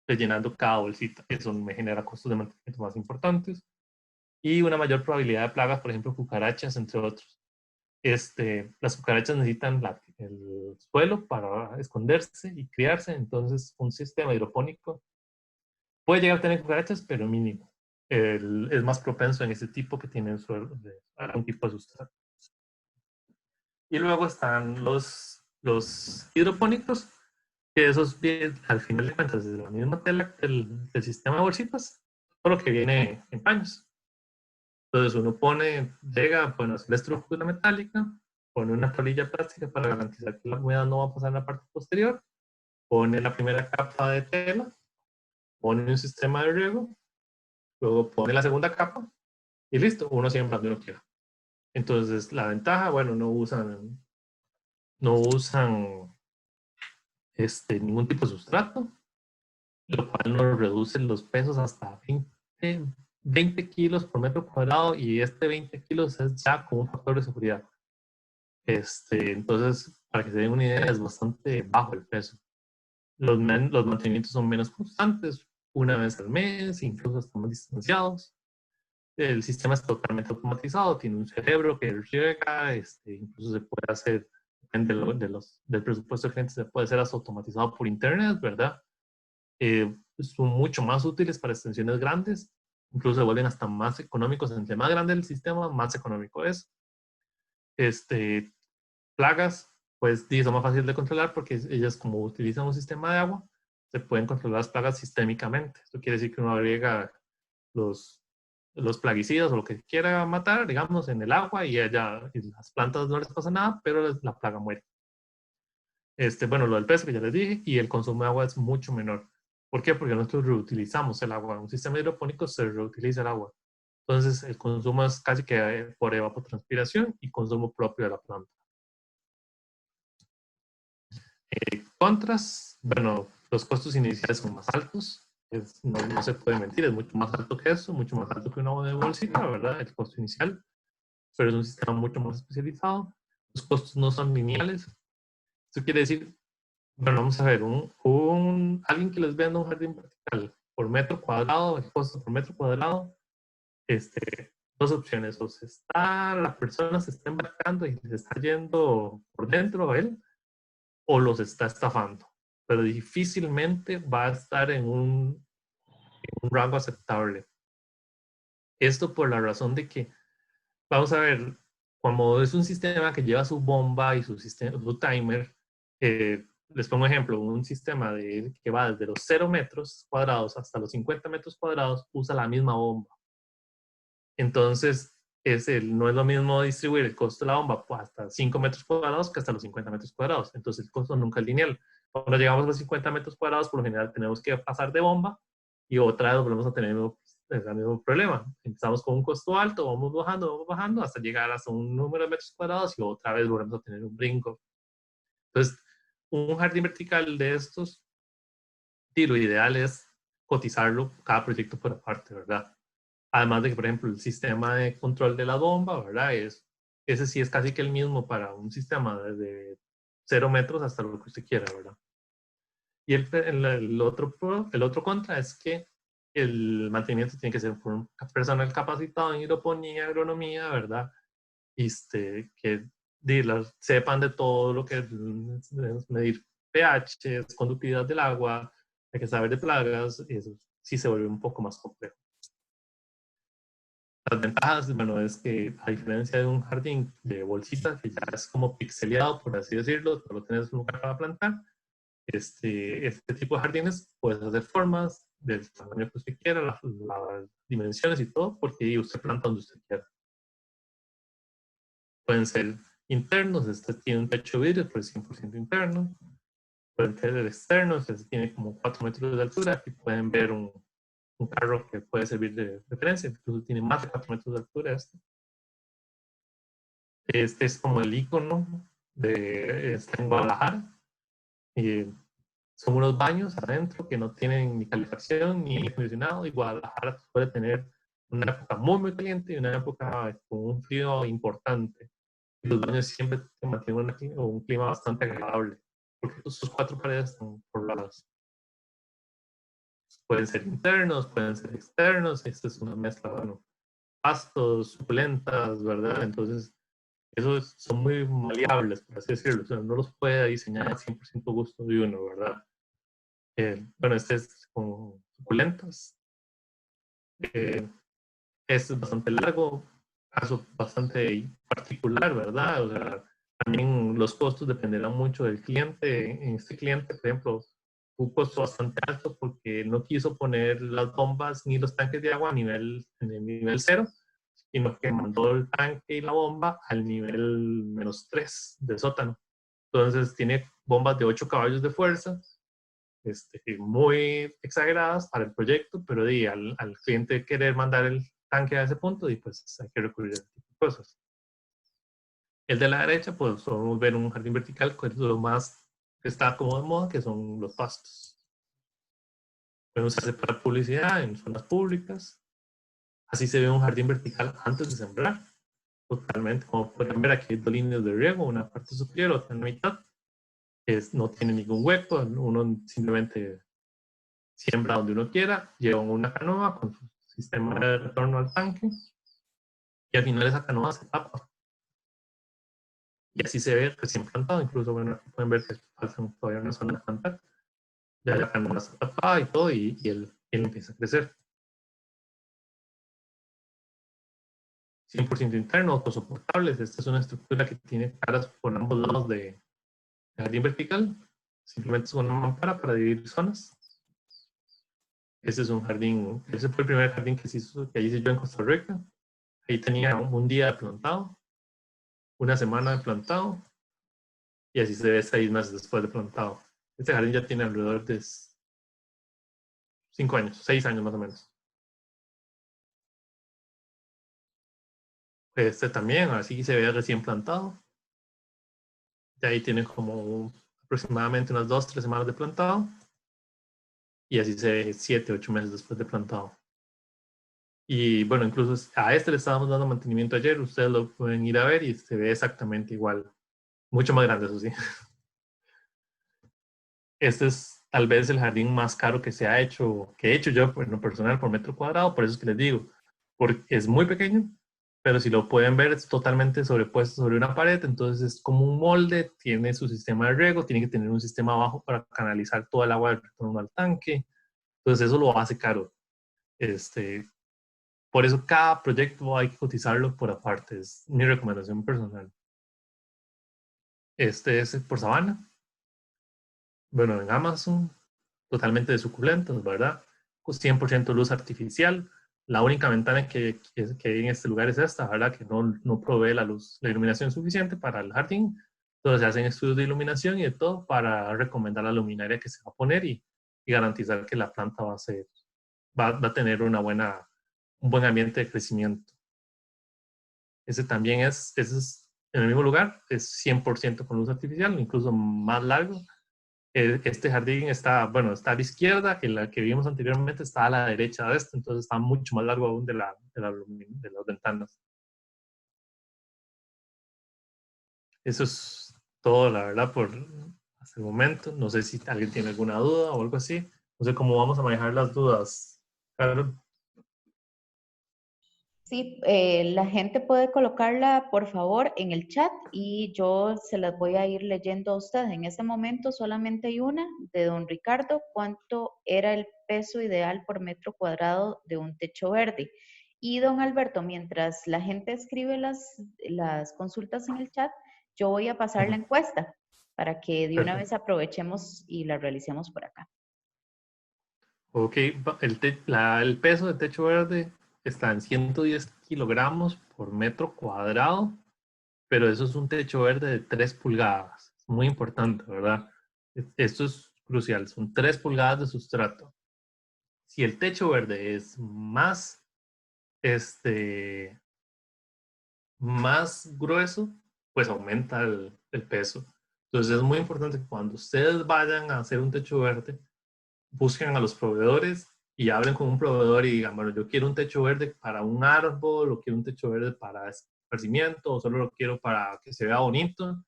rellenando cada bolsita. Eso me genera costos de mantenimiento más importantes y una mayor probabilidad de plagas, por ejemplo, cucarachas, entre otros. Las cucarachas necesitan el suelo para esconderse y criarse, entonces un sistema hidropónico puede llegar a tener cucarachas, pero mínimo. Es más propenso en ese tipo que tiene suelo de algún tipo de sustrato. Y luego están los hidropónicos, que esos al final de cuentas es la misma tela del sistema de bolsitas, solo que viene en paños. Entonces uno llega, bueno, hacer la estructura metálica, pone una colilla plástica para garantizar que la humedad no va a pasar en la parte posterior, pone la primera capa de tela, pone un sistema de riego, luego pone la segunda capa y listo, uno siembra donde uno quiera. Entonces la ventaja, bueno, no usan ningún tipo de sustrato, lo cual nos reduce los pesos hasta 20 kilos por metro cuadrado y 20 kilos es ya como un factor de seguridad. Entonces, para que se den una idea, es bastante bajo el peso. Los mantenimientos son menos constantes, una vez al mes, incluso estamos distanciados. El sistema es totalmente automatizado, tiene un cerebro que riega, incluso se puede hacer, depende del presupuesto del cliente, se puede hacer hasta automatizado por internet, ¿verdad? Son mucho más útiles para extensiones grandes, incluso se vuelven hasta más económicos. Entre más grande el sistema, más económico es. Plagas, pues son más fáciles de controlar porque ellas, como utilizan un sistema de agua, se pueden controlar las plagas sistémicamente. Esto quiere decir que uno agrega los los plaguicidas o lo que quiera matar, digamos, en el agua y las plantas no les pasa nada, pero la plaga muere. Bueno, lo del peso que ya les dije, y el consumo de agua es mucho menor. ¿Por qué? Porque nosotros reutilizamos el agua. En un sistema hidropónico se reutiliza el agua. Entonces, el consumo es casi que por evapotranspiración y consumo propio de la planta. Contras, bueno, los costos iniciales son más altos. No se puede mentir, es mucho más alto que eso, mucho más alto que una bolsita, ¿verdad? El costo inicial, pero es un sistema mucho más especializado. Los costos no son lineales. Esto quiere decir, bueno, vamos a ver, alguien que les venda un jardín vertical por metro cuadrado, el costo por metro cuadrado, dos opciones, la persona se está embarcando y se está yendo por dentro a él, o los está estafando, pero difícilmente va a estar en un rango aceptable. Esto por la razón de que, vamos a ver, como es un sistema que lleva su bomba y su timer, les pongo un ejemplo, un sistema que va desde los 0 metros cuadrados hasta los 50 metros cuadrados usa la misma bomba. Entonces, no es lo mismo distribuir el costo de la bomba hasta 5 metros cuadrados que hasta los 50 metros cuadrados. Entonces, el costo nunca es lineal. Cuando llegamos a los 50 metros cuadrados, por lo general tenemos que pasar de bomba y otra vez volvemos a tener el mismo problema. Empezamos con un costo alto, vamos bajando hasta llegar hasta un número de metros cuadrados y otra vez volvemos a tener un brinco. Entonces, un jardín vertical de estos, y lo ideal es cotizarlo cada proyecto por aparte, ¿verdad? Además de que, por ejemplo, el sistema de control de la bomba, ¿verdad? Ese sí es casi que el mismo para un sistema desde 0 metros hasta lo que usted quiera, ¿verdad? Y el otro contra es que el mantenimiento tiene que ser por un personal capacitado en hidroponía, agronomía, ¿verdad? Que sepan de todo lo que es medir pH, conductividad del agua, hay que saber de plagas, y eso sí se vuelve un poco más complejo. Las ventajas, bueno, es que a diferencia de un jardín de bolsitas, que ya es como pixeleado, por así decirlo, solo tienes un lugar para plantar, este tipo de jardines puedes hacer formas del tamaño que usted quiera, las dimensiones y todo, porque usted planta donde usted quiera. Pueden ser internos, tiene un techo de vidrio, pero es 100% interno. Pueden ser externos, tiene como 4 metros de altura, y pueden ver un carro que puede servir de referencia, incluso tiene más de 4 metros de altura. Este es como el icono está en Guadalajara. Son unos baños adentro que no tienen ni calefacción ni aire acondicionado, y Guadalajara puede tener una época muy, muy caliente y una época con un frío importante. Y los baños siempre mantienen un clima bastante agradable, porque sus 4 paredes están pobladas. Pueden ser internos, pueden ser externos. Esta es una mezcla, bueno, pastos, suculentas, ¿verdad? Entonces, esos son muy maleables, por así decirlo. O sea, no los puede diseñar al 100% gusto de uno, ¿verdad? Bueno, este es con suculentas. Este es bastante largo, caso bastante particular, ¿verdad? O sea, también los costos dependerán mucho del cliente. En este cliente, por ejemplo, un costo bastante alto porque no quiso poner las bombas ni los tanques de agua en el nivel 0, sino que mandó el tanque y la bomba al nivel -3 del sótano. Entonces tiene bombas de 8 caballos de fuerza, muy exageradas para el proyecto, pero al cliente querer mandar el tanque a ese punto, y pues hay que recurrir a ese tipo de cosas. El de la derecha, pues podemos ver un jardín vertical, que es lo más que está como de moda, que son los pastos. Pueden usarse para publicidad en zonas públicas. Así se ve un jardín vertical antes de sembrar. Totalmente, como pueden ver aquí hay 2 líneas de riego, una parte superior, otra en la mitad. No tiene ningún hueco, uno simplemente siembra donde uno quiera, lleva una canoa con su sistema de retorno al tanque, y al final esa canoa se tapa. Y así se ve recién plantado. Incluso, bueno, aquí pueden ver que falta todavía una zona de plantar. Ya la canoa está tapada y todo, y él empieza a crecer. 100% interno, autosoportables. Esta es una estructura que tiene caras por ambos lados de jardín vertical. Simplemente es una mampara para dividir zonas. Ese es un jardín, ese fue el primer jardín que hice yo en Costa Rica. Ahí tenía un día de plantado, una semana de plantado, y así se ve 6 meses después de plantado. Este jardín ya tiene alrededor de 5 años, 6 años más o menos. Este también, así se ve recién plantado. De ahí tiene como aproximadamente unas 2, 3 semanas de plantado. Y así se ve 7, 8 meses después de plantado. Y bueno, incluso a este le estábamos dando mantenimiento ayer. Ustedes lo pueden ir a ver y se ve exactamente igual. Mucho más grande, eso sí. Este es tal vez el jardín más caro que se ha hecho, que he hecho yo en lo personal por metro cuadrado. Por eso es que les digo, porque es muy pequeño, pero si lo pueden ver es totalmente sobrepuesto sobre una pared, entonces es como un molde, tiene su sistema de riego, tiene que tener un sistema abajo para canalizar todo el agua del retorno al tanque, entonces eso lo hace caro. Por eso cada proyecto hay que cotizarlo por aparte, es mi recomendación personal. Este es por Sabana, bueno, en Amazon, totalmente de suculentos, ¿verdad? Con 100% luz artificial. La única ventana que hay en este lugar es esta, ¿verdad? Que no provee la luz, la iluminación suficiente para el jardín. Entonces se hacen estudios de iluminación y de todo para recomendar la luminaria que se va a poner y garantizar que la planta va a tener un buen ambiente de crecimiento. Ese es en el mismo lugar, es 100% con luz artificial, incluso más largo. Este jardín está, bueno, está a la izquierda, que la que vimos anteriormente está a la derecha de este, entonces está mucho más largo aún de las ventanas. Eso es todo, la verdad, por hasta el momento. No sé si alguien tiene alguna duda o algo así. No sé cómo vamos a manejar las dudas, Carol. Sí, la gente puede colocarla, por favor, en el chat y yo se las voy a ir leyendo a ustedes. En este momento solamente hay una de don Ricardo. ¿Cuánto era el peso ideal por metro cuadrado de un techo verde? Y don Alberto, mientras la gente escribe las consultas en el chat, yo voy a pasar la encuesta para que de una vez Perfecto. aprovechemos y la realicemos por acá. Ok, el peso de techo verde está en 110 kilogramos por metro cuadrado, pero eso es un techo verde de 3 pulgadas. Es muy importante, ¿verdad? Esto es crucial, son 3 pulgadas de sustrato. Si el techo verde es este, más grueso, pues aumenta el peso. Entonces es muy importante que cuando ustedes vayan a hacer un techo verde, busquen a los proveedores y hablen con un proveedor y digan, bueno, yo quiero un techo verde para un árbol, o quiero un techo verde para esparcimiento, o solo lo quiero para que se vea bonito.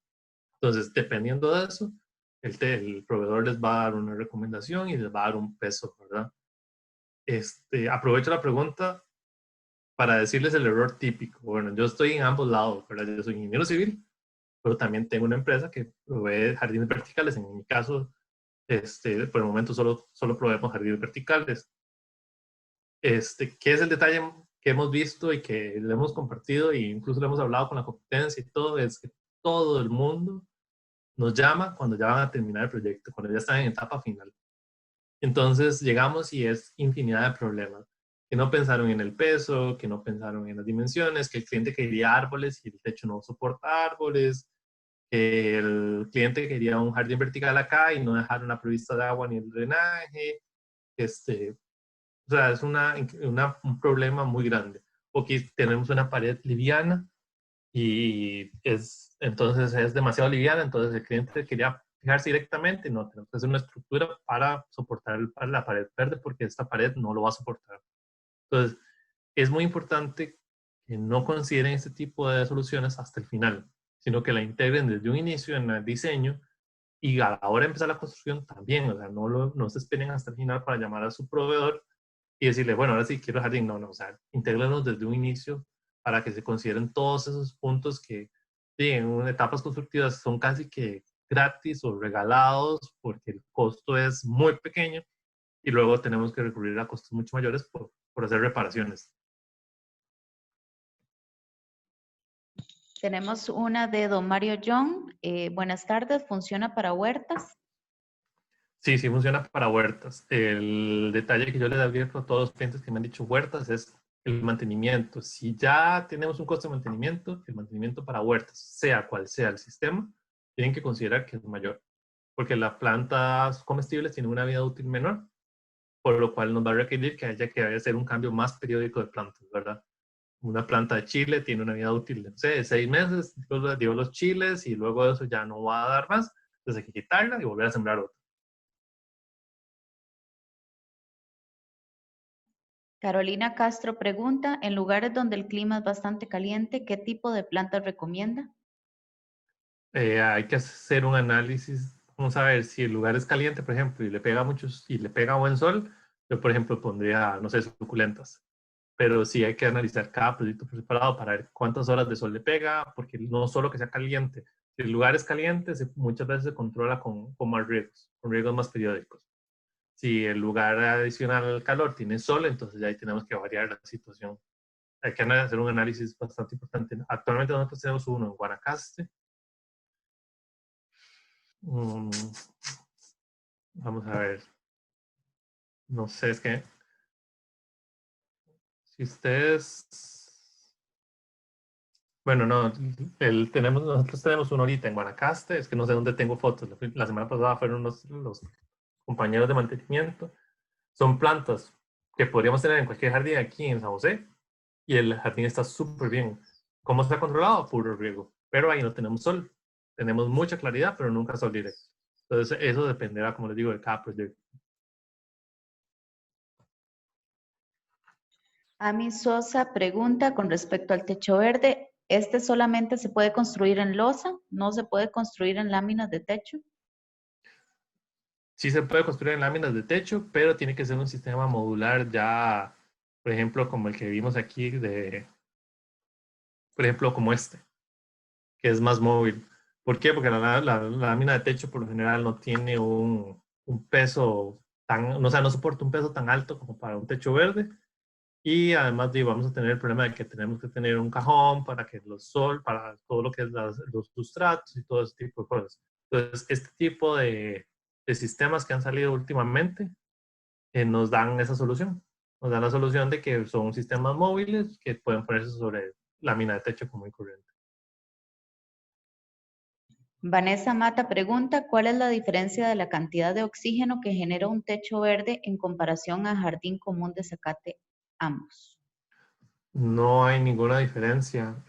Entonces, dependiendo de eso, el proveedor les va a dar una recomendación y les va a dar un peso, ¿verdad? Aprovecho la pregunta para decirles el error típico. Bueno, yo estoy en ambos lados, ¿verdad? Yo soy ingeniero civil, pero también tengo una empresa que provee jardines verticales. En mi caso, por el momento solo proveemos jardines verticales. ¿Qué es el detalle que hemos visto y que le hemos compartido e incluso le hemos hablado con la competencia y todo? Es que todo el mundo nos llama cuando ya van a terminar el proyecto, cuando ya están en etapa final. Entonces llegamos y es infinidad de problemas. Que no pensaron en el peso, que no pensaron en las dimensiones, que el cliente quería árboles y el techo no soporta árboles, que el cliente quería un jardín vertical acá y no dejar una provista de agua ni el drenaje. O sea, es un problema muy grande. O que tenemos una pared liviana y entonces es demasiado liviana, entonces el cliente quería fijarse directamente, no, tenemos que hacer una estructura para soportar para la pared verde porque esta pared no lo va a soportar. Entonces, es muy importante que no consideren este tipo de soluciones hasta el final, sino que la integren desde un inicio en el diseño y a la hora de empezar la construcción también, o sea, no se esperen hasta el final para llamar a su proveedor y decirle, bueno, ahora sí quiero jardín. No, o sea, intégrenlos desde un inicio para que se consideren todos esos puntos que sí, en etapas constructivas son casi que gratis o regalados porque el costo es muy pequeño y luego tenemos que recurrir a costos mucho mayores por hacer reparaciones. Tenemos una de don Mario John. Buenas tardes, ¿funciona para huertas? Sí, sí funciona para huertas. El detalle que yo les advierto a todos los clientes que me han dicho huertas es el mantenimiento. Si ya tenemos un costo de mantenimiento, el mantenimiento para huertas, sea cual sea el sistema, tienen que considerar que es mayor, porque las plantas comestibles tienen una vida útil menor, por lo cual nos va a requerir que haya que hacer un cambio más periódico de plantas, ¿verdad? Una planta de chile tiene una vida útil de, no sé, de 6 meses, dio los chiles y luego de eso ya no va a dar más, entonces hay que quitarla y volver a sembrar otra. Carolina Castro pregunta, en lugares donde el clima es bastante caliente, ¿qué tipo de plantas recomienda? Hay que hacer un análisis, vamos a ver si el lugar es caliente, por ejemplo, y le pega muchos y le pega buen sol, yo por ejemplo pondría, no sé, suculentas, pero sí hay que analizar cada proyecto por separado para ver cuántas horas de sol le pega, porque no solo que sea caliente, si el lugar es caliente, muchas veces se controla con más riegos, con riegos más periódicos. Si el lugar adicional al calor tiene sol, entonces ya ahí tenemos que variar la situación. Hay que hacer un análisis bastante importante. Actualmente nosotros tenemos uno en Guanacaste. Mm, Vamos a ver. No sé, es que si ustedes. Bueno, no, nosotros tenemos uno ahorita en Guanacaste, es que no sé dónde tengo fotos. La semana pasada fueron los compañeros de mantenimiento. Son plantas que podríamos tener en cualquier jardín aquí en San José y el jardín está súper bien. ¿Cómo está controlado? Puro riego. Pero ahí no tenemos sol. Tenemos mucha claridad, pero nunca sol directo. Entonces, eso dependerá, como les digo, de cada proyecto. Ami Sosa pregunta con respecto al techo verde, ¿este solamente se puede construir en losa? ¿No se puede construir en láminas de techo? Sí se puede construir en láminas de techo, pero tiene que ser un sistema modular ya, por ejemplo, como el que vimos aquí, por ejemplo, como este, que es más móvil. ¿Por qué? Porque la lámina de techo por lo general no tiene un peso tan, o sea, no soporta un peso tan alto como para un techo verde. Y además vamos a tener el problema de que tenemos que tener un cajón para que los sol, para todo lo que es los sustratos y todo ese tipo de cosas. Entonces, este tipo de sistemas que han salido últimamente nos dan esa solución. Nos dan la solución de que son sistemas móviles que pueden ponerse sobre lámina de techo común y corriente. Vanessa Mata pregunta, ¿cuál es la diferencia de la cantidad de oxígeno que genera un techo verde en comparación a jardín común de zacate ambos? No hay ninguna diferencia.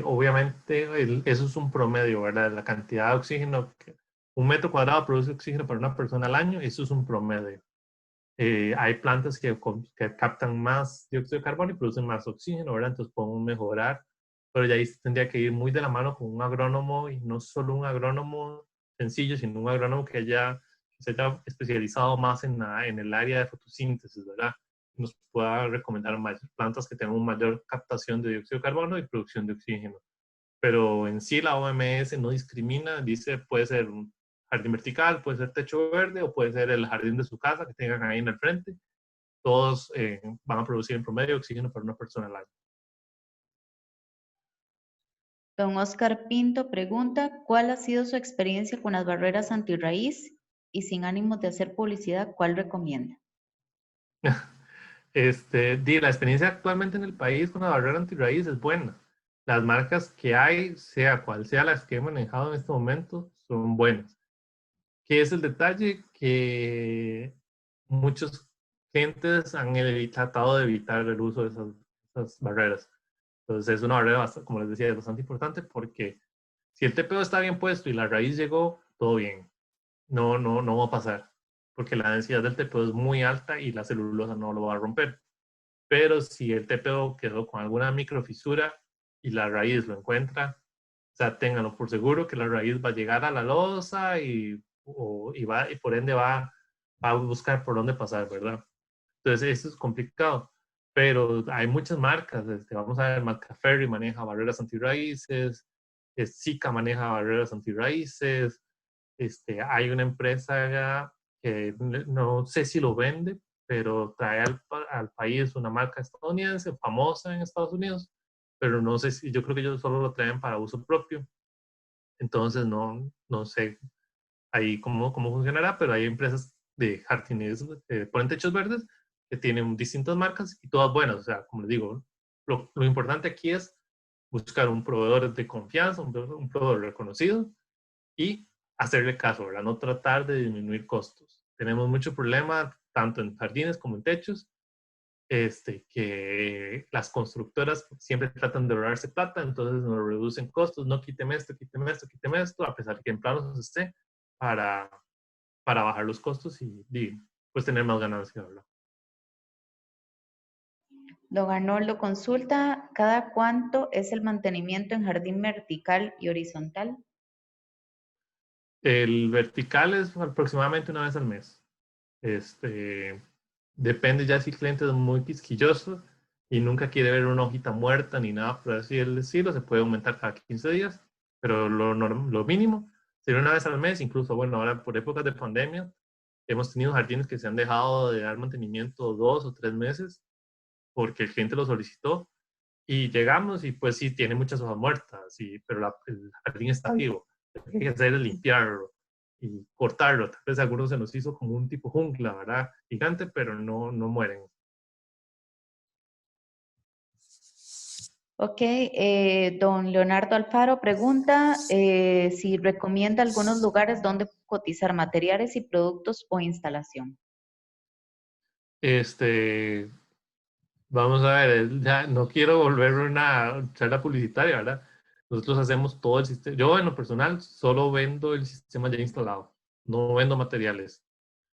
Obviamente, eso es un promedio, ¿verdad? La cantidad de oxígeno que un metro cuadrado produce oxígeno para una persona al año, eso es un promedio. Hay plantas que captan más dióxido de carbono y producen más oxígeno, ¿verdad? Entonces podemos mejorar, pero ya ahí tendría que ir muy de la mano con un agrónomo y no solo un agrónomo sencillo, sino un agrónomo que se haya especializado más en el área de fotosíntesis, ¿verdad? Nos pueda recomendar más plantas que tengan una mayor captación de dióxido de carbono y producción de oxígeno. Pero en sí la OMS no discrimina, dice puede ser un jardín vertical, puede ser techo verde o puede ser el jardín de su casa que tengan ahí en el frente. Todos van a producir en promedio oxígeno para una persona al año. Don Oscar Pinto pregunta, ¿cuál ha sido su experiencia con las barreras antirraíz? Y sin ánimos de hacer publicidad, ¿cuál recomienda? La experiencia actualmente en el país con la barrera antirraíz es buena. Las marcas que hay, sea cual sea las que he manejado en este momento, son buenas. ¿Qué es el detalle? Que muchos clientes han tratado de evitar el uso de esas barreras. Entonces es una barrera, como les decía, es bastante importante porque si el TPO está bien puesto y la raíz llegó, todo bien. No va a pasar porque la densidad del TPO es muy alta y la celulosa no lo va a romper. Pero si el TPO quedó con alguna microfisura y la raíz lo encuentra, o sea, ténganlo por seguro que la raíz va a llegar a la losa y por ende va a buscar por dónde pasar, ¿verdad? Entonces, eso es complicado. Pero hay muchas marcas. Vamos a ver, Maccaferry maneja barreras antirraíces, Sika maneja barreras antirraíces. Hay una empresa que no sé si lo vende, pero trae al país una marca estadounidense famosa en Estados Unidos, pero no sé si, yo creo que ellos solo lo traen para uso propio. Entonces, no sé. ahí cómo funcionará, pero hay empresas de jardines que ponen techos verdes que tienen distintas marcas y todas buenas. O sea, como les digo, lo importante aquí es buscar un proveedor de confianza, un proveedor reconocido y hacerle caso, ¿verdad? No tratar de disminuir costos. Tenemos mucho problema tanto en jardines como en techos, que las constructoras siempre tratan de ahorrarse plata, entonces nos reducen costos, no quíteme esto, quíteme esto, quíteme esto, a pesar de que en planos esté para, para bajar los costos y pues tener más ganancia, ¿verdad? Don Arnoldo consulta, ¿cada cuánto es el mantenimiento en jardín vertical y horizontal? El vertical es aproximadamente una vez al mes. Este, depende ya si el cliente es muy quisquilloso y nunca quiere ver una hojita muerta ni nada por así el estilo, se puede aumentar cada 15 días, pero lo mínimo sería una vez al mes. Incluso, bueno, ahora por épocas de pandemia hemos tenido jardines que se han dejado de dar mantenimiento 2 o 3 meses porque el cliente lo solicitó y llegamos y pues sí, tiene muchas hojas muertas, pero el jardín está vivo. Lo que hay que hacer es limpiarlo y cortarlo. Tal vez a algunos se nos hizo como un tipo jungla, ¿verdad? Gigante, pero no mueren. Ok, don Leonardo Alfaro pregunta si recomienda algunos lugares donde cotizar materiales y productos o instalación. Este, Vamos a ver, ya no quiero volver una charla publicitaria, ¿verdad? Nosotros hacemos todo el sistema. Yo en lo personal solo vendo el sistema ya instalado, no vendo materiales.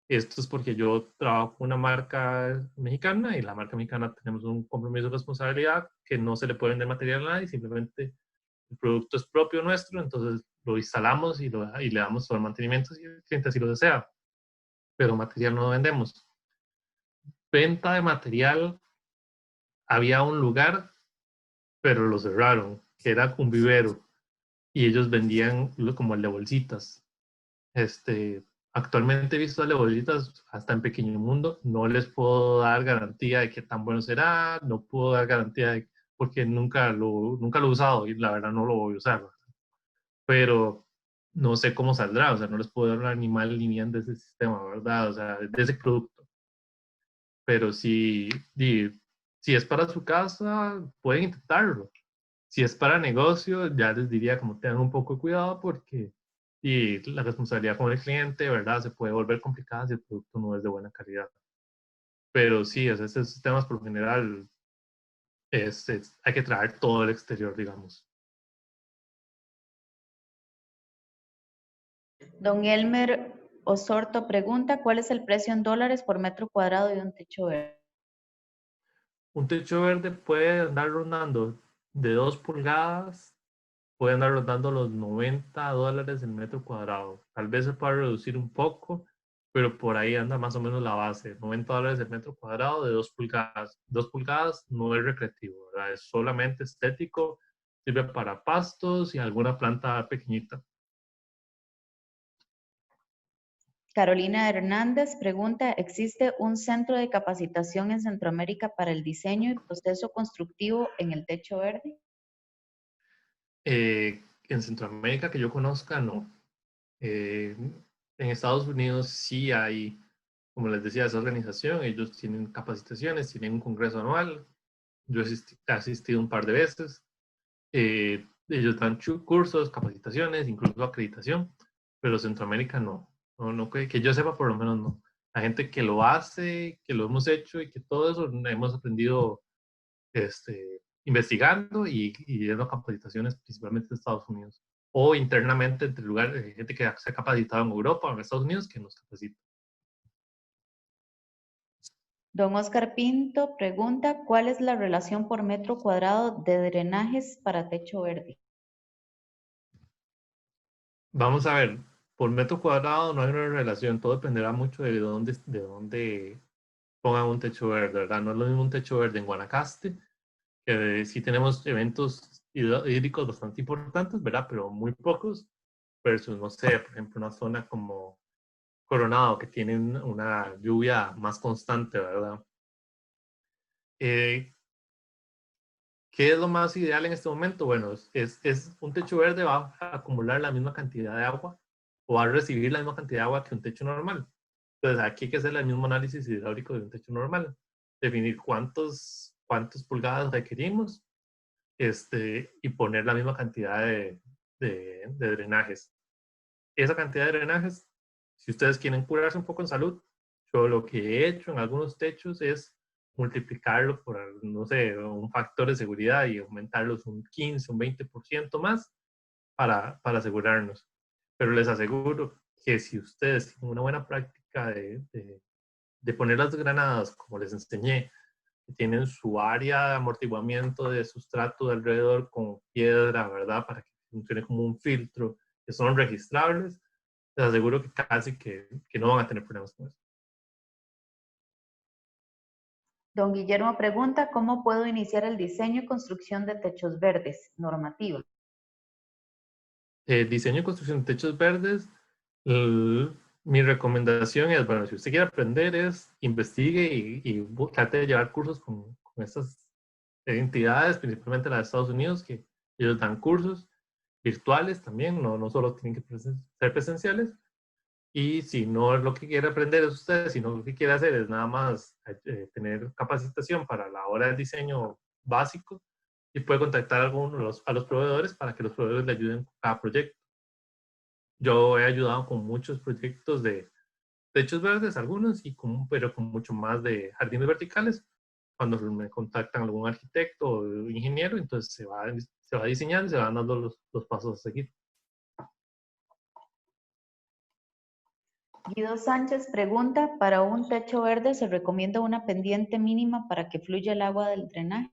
Esto es porque yo trabajo con una marca mexicana y la marca mexicana tenemos un compromiso de responsabilidad que no se le puede vender material a nadie, simplemente el producto es propio nuestro, entonces lo instalamos y le damos todo el mantenimiento si el cliente así lo desea, pero material no vendemos. Venta de material, había un lugar, pero lo cerraron, que era un vivero y ellos vendían como el de bolsitas. Actualmente he visto de bolsitas hasta en Pequeño Mundo, no les puedo dar garantía de qué tan bueno será, no puedo dar garantía porque nunca lo he usado y la verdad no lo voy a usar, pero no sé cómo saldrá, o sea, no les puedo dar ni mal ni bien de ese sistema, ¿verdad? O sea, de ese producto. Pero si es para su casa, pueden intentarlo. Si es para negocio, ya les diría como tengan un poco de cuidado porque la responsabilidad con el cliente, ¿verdad? Se puede volver complicada si el producto no es de buena calidad. Pero sí, o sea, estos sistemas por lo general hay que traer todo el exterior, digamos. Don Elmer Osorto pregunta, ¿cuál es el precio en dólares por metro cuadrado de un techo verde? Un techo verde puede andar rondando de 2 pulgadas, puede andar rondando los $90 el metro cuadrado. Tal vez se pueda reducir un poco, pero por ahí anda más o menos la base. $90 el metro cuadrado de 2 pulgadas. 2 pulgadas no es recreativo, ¿verdad? Es solamente estético, sirve para pastos y alguna planta pequeñita. Carolina Hernández pregunta, ¿existe un centro de capacitación en Centroamérica para el diseño y proceso constructivo en el techo verde? En Centroamérica que yo conozca, no. En Estados Unidos sí hay, como les decía, esa organización. Ellos tienen capacitaciones, tienen un congreso anual. Yo he asistido un par de veces. Ellos dan cursos, capacitaciones, incluso acreditación, pero Centroamérica no. No que yo sepa, por lo menos no. La gente que lo hace, que lo hemos hecho y que todo eso hemos aprendido investigando y dando capacitaciones principalmente en Estados Unidos o internamente entre lugares, gente que se ha capacitado en Europa o en Estados Unidos que nos capacita. Don Oscar Pinto pregunta, ¿cuál es la relación por metro cuadrado de drenajes para techo verde? Vamos a ver, por metro cuadrado no hay una relación, todo dependerá mucho de dónde pongan un techo verde, ¿verdad? No es lo mismo un techo verde en Guanacaste, que sí tenemos eventos hídricos bastante importantes, ¿verdad? Pero muy pocos, versus, no sé, por ejemplo, una zona como Coronado, que tienen una lluvia más constante, ¿verdad? Eh, ¿Qué es lo más ideal en este momento? Bueno, es un techo verde va a acumular la misma cantidad de agua o va a recibir la misma cantidad de agua que un techo normal. Entonces aquí hay que hacer el mismo análisis hidráulico de un techo normal, definir cuántas pulgadas requerimos y poner la misma cantidad de drenajes. Esa cantidad de drenajes, si ustedes quieren curarse un poco en salud, yo lo que he hecho en algunos techos es multiplicarlo por, no sé, un factor de seguridad y aumentarlos un 15, un 20% más para asegurarnos. Pero les aseguro que si ustedes tienen una buena práctica de poner las granadas, como les enseñé, tienen su área de amortiguamiento de sustrato de alrededor con piedra, ¿verdad? Para que funcione como un filtro, que son registrables, les aseguro que casi que no van a tener problemas con eso. Don Guillermo pregunta, ¿cómo puedo iniciar el diseño y construcción de techos verdes? Normativa. Diseño y construcción de techos verdes, mi recomendación es, bueno, si usted quiere aprender, es investigue y trate de llevar cursos con estas entidades, principalmente las de Estados Unidos, que ellos dan cursos virtuales también, no solo tienen que ser presenciales. Y si no es lo que quiere aprender es usted, sino lo que quiere hacer es nada más tener capacitación para la hora del diseño básico, y puede contactar a algunos a los proveedores para que los proveedores le ayuden con cada proyecto. Yo he ayudado con muchos proyectos de techos verdes, algunos, pero con mucho más de jardines verticales. Cuando me contactan algún arquitecto o ingeniero, entonces se va diseñando y se van dando los pasos a seguir. Guido Sánchez pregunta, ¿para un techo verde se recomienda una pendiente mínima para que fluya el agua del drenaje?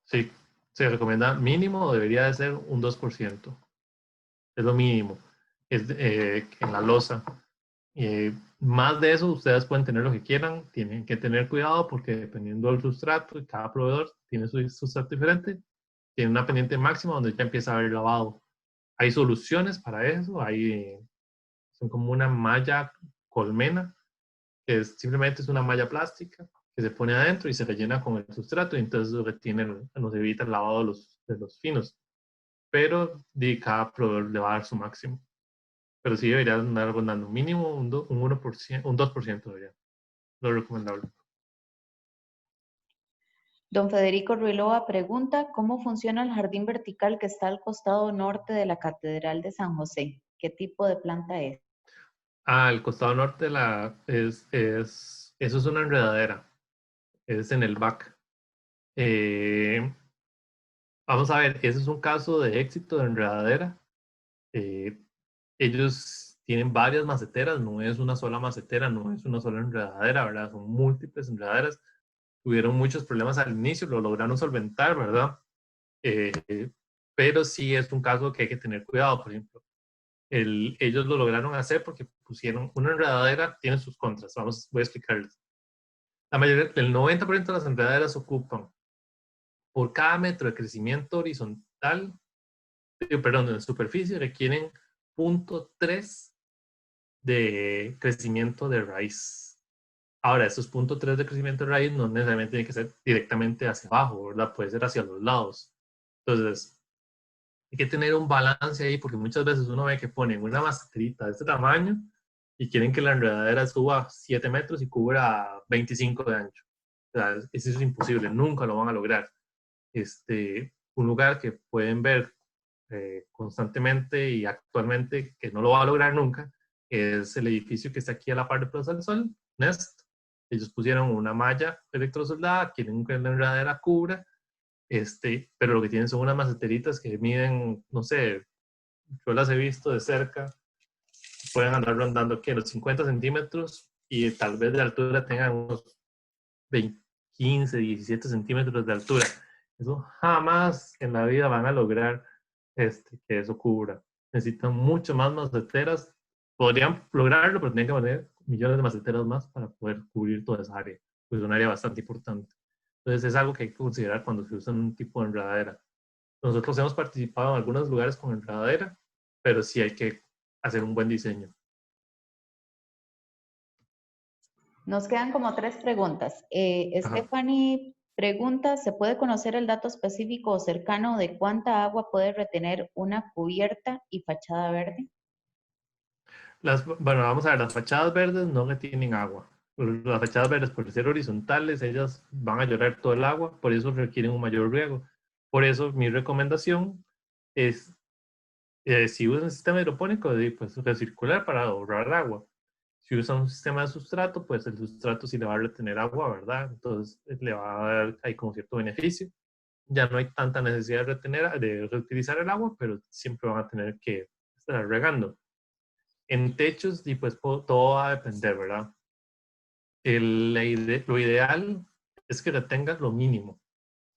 Sí, se recomienda mínimo, debería de ser un 2%. Es lo mínimo. En la losa. Más de eso, ustedes pueden tener lo que quieran. Tienen que tener cuidado porque dependiendo del sustrato, cada proveedor tiene su sustrato diferente. Tiene una pendiente máxima donde ya empieza a haber lavado. Hay soluciones para eso. Son como una malla colmena, que simplemente es una malla plástica que se pone adentro y se rellena con el sustrato y entonces nos evita el lavado de los finos. Pero cada proveedor le va a dar su máximo. Pero sí debería andar rondando mínimo un 1%, un 2% debería. Lo recomendable. Don Federico Ruiloa pregunta, ¿cómo funciona el jardín vertical que está al costado norte de la Catedral de San José? ¿Qué tipo de planta es? El costado norte eso es una enredadera. Es en el back. Eh, Vamos a ver, ese es un caso de éxito de enredadera. Eh, Ellos tienen varias maceteras, no es una sola macetera, no es una sola enredadera, ¿verdad? Son múltiples enredaderas. Tuvieron muchos problemas al inicio, lo lograron solventar, ¿verdad? Eh, pero sí es un caso que hay que tener cuidado. Por ejemplo, ellos lo lograron hacer porque pusieron una enredadera, tiene sus contras. Voy a explicarles. La mayoría, el 90% de las enredaderas ocupan por cada metro de crecimiento horizontal, perdón, de superficie, requieren 0.3 de crecimiento de raíz. Ahora, esos 0.3 de crecimiento de raíz no necesariamente tienen que ser directamente hacia abajo, ¿verdad? Puede ser hacia los lados. Entonces, hay que tener un balance ahí porque muchas veces uno ve que ponen una maceterita de este tamaño y quieren que la enredadera suba 7 metros y cubra 25 de ancho. O sea, eso es imposible, nunca lo van a lograr. Un lugar que pueden ver constantemente y actualmente que no lo va a lograr nunca es el edificio que está aquí a la par de Plaza del Sol, Nest. Ellos pusieron una malla electrosoldada, quieren que la enredadera cubra, pero lo que tienen son unas maceteritas que miden, no sé, yo las he visto de cerca, pueden andar rondando que los 50 centímetros y tal vez de altura tengan unos 20, 15, 17 centímetros de altura. Eso jamás en la vida van a lograr que eso cubra. Necesitan mucho más maceteras. Podrían lograrlo, pero tienen que poner millones de maceteras más para poder cubrir toda esa área. Pues es un área bastante importante. Entonces es algo que hay que considerar cuando se usa un tipo de enredadera. Nosotros hemos participado en algunos lugares con enredadera, pero sí hay que hacer un buen diseño. Nos quedan como 3 preguntas. Ajá. Stephanie pregunta, ¿se puede conocer el dato específico o cercano de cuánta agua puede retener una cubierta y fachada verde? Bueno, vamos a ver, las fachadas verdes no retienen agua. Las fachadas verdes, por ser horizontales, ellas van a llorar todo el agua, por eso requieren un mayor riego. Por eso mi recomendación es, si usan un sistema hidropónico, pues recircular para ahorrar agua. Si usa un sistema de sustrato, pues el sustrato sí le va a retener agua, ¿verdad? Entonces le va a dar ahí como cierto beneficio. Ya no hay tanta necesidad de retener, de reutilizar el agua, pero siempre van a tener que estar regando. En techos, y pues todo va a depender, ¿verdad? Lo ideal es que retengas lo mínimo.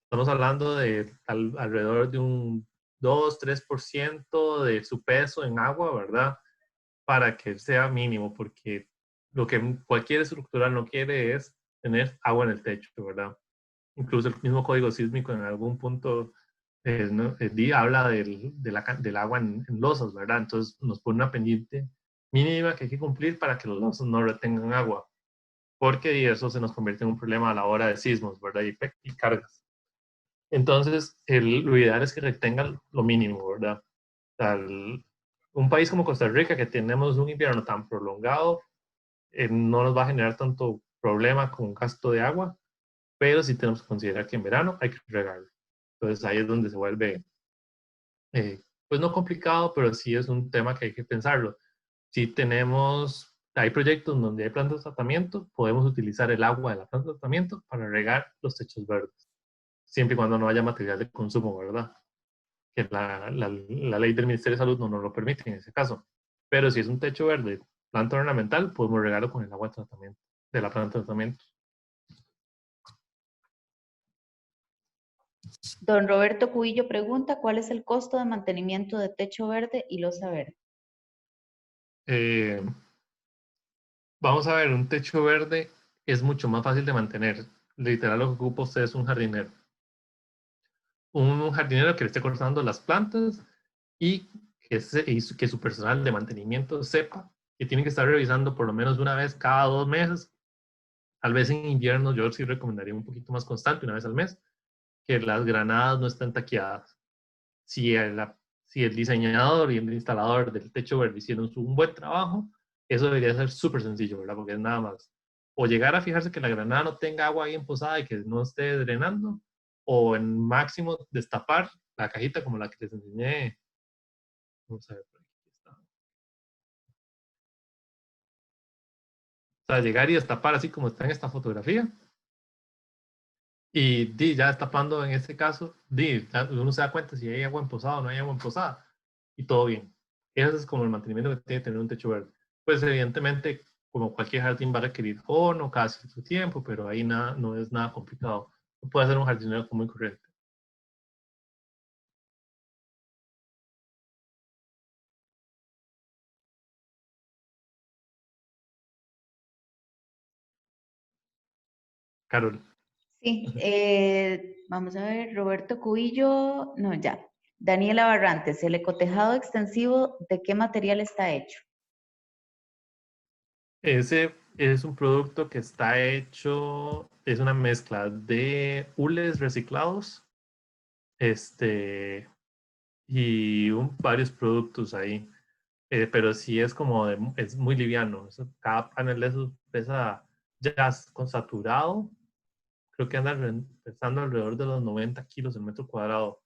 Estamos hablando de alrededor de un 2-3% de su peso en agua, ¿verdad? Para que sea mínimo, porque lo que cualquier estructura no quiere es tener agua en el techo, ¿verdad? Incluso el mismo código sísmico en algún punto habla del agua en losas, ¿verdad? Entonces nos pone una pendiente mínima que hay que cumplir para que los losas no retengan agua, porque eso se nos convierte en un problema a la hora de sismos, ¿verdad? Y cargas. Entonces, lo ideal es que retengan lo mínimo, ¿verdad? O sea, un país como Costa Rica, que tenemos un invierno tan prolongado, no nos va a generar tanto problema con gasto de agua, pero sí tenemos que considerar que en verano hay que regarlo. Entonces ahí es donde se vuelve, pues no complicado, pero sí es un tema que hay que pensarlo. Si hay proyectos donde hay plantas de tratamiento, podemos utilizar el agua de la planta de tratamiento para regar los techos verdes, siempre y cuando no haya material de consumo, ¿verdad? Que la ley del Ministerio de Salud no nos lo permite en ese caso. Pero si es un techo verde, planta ornamental, podemos regarlo con el agua de tratamiento, de la planta de tratamiento. Don Roberto Cubillo pregunta, ¿cuál es el costo de mantenimiento de techo verde y losa verde? Eh, Vamos a ver, un techo verde es mucho más fácil de mantener. Literal, lo que ocupa usted es un jardinero. Un jardinero que le esté cortando las plantas y que su personal de mantenimiento sepa que tiene que estar revisando por lo menos una vez cada 2 meses. Tal vez en invierno yo sí recomendaría un poquito más constante, una vez al mes, que las granadas no estén taqueadas. Si si el diseñador y el instalador del techo verde hicieron un buen trabajo, eso debería ser súper sencillo, ¿verdad? Porque es nada más. O llegar a fijarse que la granada no tenga agua bien posada y que no esté drenando, o en máximo destapar la cajita como la que les enseñé. Vamos a ver, por aquí está. O sea, llegar y destapar así como está en esta fotografía. Y ya destapando en este caso, uno se da cuenta si hay agua en posada o no hay agua en posada. Y todo bien. Ese es como el mantenimiento que tiene que tener un techo verde. Pues evidentemente, como cualquier jardín va a requerir abono cada cierto tiempo, pero ahí nada, no es nada complicado. Puede ser un jardinero común y corriente. Carol. Sí, vamos a ver, Roberto Cubillo, no, ya. Daniela Barrantes, ¿el ecotejado extensivo de qué material está hecho? Ese es un producto que está hecho, es una mezcla de hules reciclados, este, y varios productos ahí. Pero sí es como, es muy liviano. Cada panel de esos pesa ya con saturado, creo que anda pesando alrededor de los 90 kilos el metro cuadrado.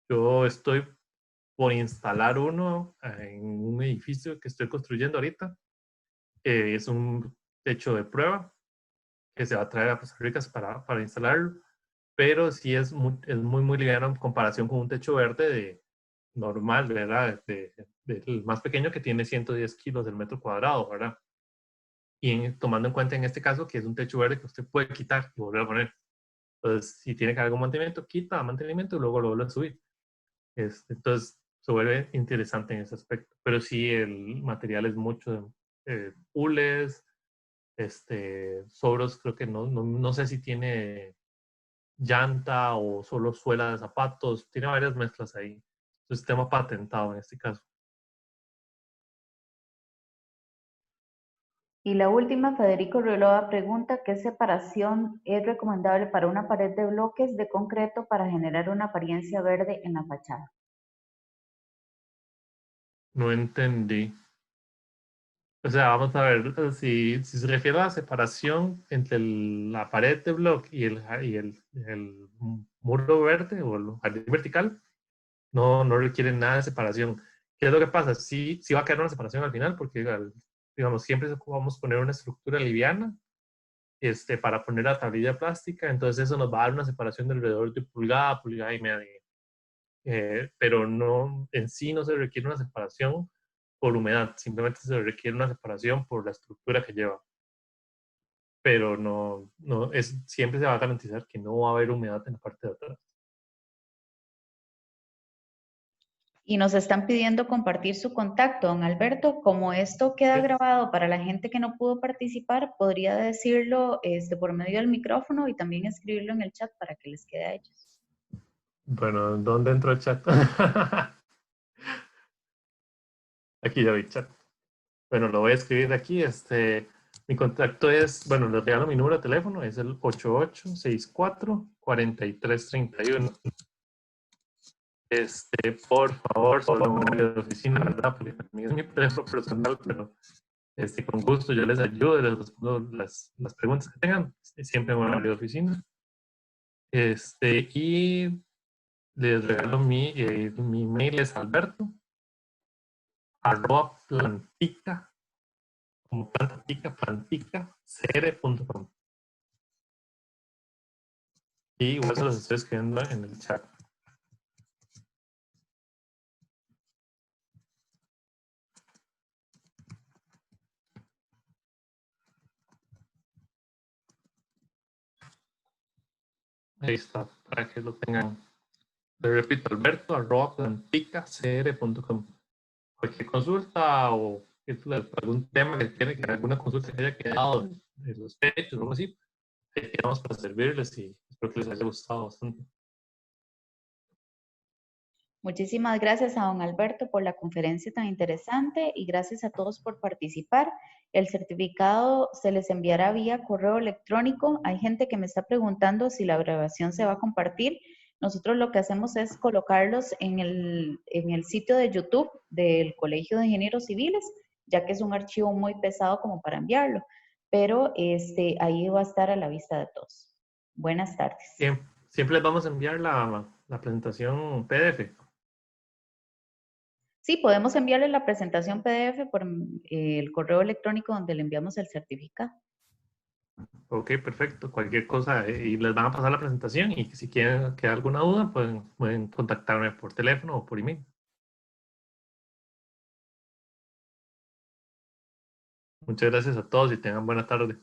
Yo estoy por instalar uno en un edificio que estoy construyendo ahorita. Es un techo de prueba que se va a traer a Costa Rica para instalarlo, pero sí es muy liviano en comparación con un techo verde normal, ¿verdad? Del más pequeño que tiene 110 kilos del metro cuadrado, ¿verdad? Y tomando en cuenta en este caso que es un techo verde que usted puede quitar y volver a poner. Entonces, si tiene que haber algún mantenimiento, quita mantenimiento y luego lo vuelve a subir. Entonces, se vuelve interesante en ese aspecto. Pero sí, el material es mucho de hules, sobros, creo que no sé si tiene llanta o solo suela de zapatos, tiene varias mezclas ahí. Es un sistema patentado en este caso. Y la última, Federico Rueloa pregunta, ¿qué separación es recomendable para una pared de bloques de concreto para generar una apariencia verde en la fachada? No entendí. O sea, vamos a ver, si se refiere a la separación entre la pared de bloque y el muro verde o el jardín vertical, no requiere nada de separación. ¿Qué es lo que pasa? Sí va a quedar una separación al final, porque, digamos, siempre vamos a poner una estructura liviana para poner la tablilla plástica, entonces eso nos va a dar una separación de alrededor de pulgada, pulgada y media. Pero no, en sí no se requiere una separación por humedad, simplemente se requiere una separación por la estructura que lleva. Pero siempre se va a garantizar que no va a haber humedad en la parte de atrás. Y nos están pidiendo compartir su contacto, don Alberto. Como esto queda ¿Sí? grabado para la gente que no pudo participar, podría decirlo por medio del micrófono y también escribirlo en el chat para que les quede a ellos. Bueno, ¿dónde entró el chat? Aquí ya vi chat. Bueno, lo voy a escribir aquí. Mi contacto es, bueno, les regalo mi número de teléfono, es el 8864-4331. Por favor, solo un horario de oficina, ¿verdad? Porque también es mi teléfono personal, pero con gusto yo les ayudo, les respondo las preguntas que tengan, siempre en horario de oficina. Y les regalo mi mail es alberto@plantica, como planta tica, planticacr.com. Y igual se los estoy escribiendo en el chat. Ahí está, para que lo tengan. Le repito, alberto@planticacr.com. Cualquier consulta o algún tema que quieren, que alguna consulta que haya quedado de los hechos o algo así, ahí quedamos para servirles y espero que les haya gustado bastante. Muchísimas gracias a don Alberto por la conferencia tan interesante y gracias a todos por participar. El certificado se les enviará vía correo electrónico. Hay gente que me está preguntando si la grabación se va a compartir. Nosotros lo que hacemos es colocarlos en el sitio de YouTube del Colegio de Ingenieros Civiles, ya que es un archivo muy pesado como para enviarlo, pero ahí va a estar a la vista de todos. Buenas tardes. Siempre les vamos a enviar la presentación PDF. Sí, podemos enviarle la presentación PDF por el correo electrónico donde le enviamos el certificado. Ok, perfecto. Cualquier cosa y les van a pasar la presentación y si quieren quedar alguna duda pueden contactarme por teléfono o por email. Muchas gracias a todos y tengan buena tarde.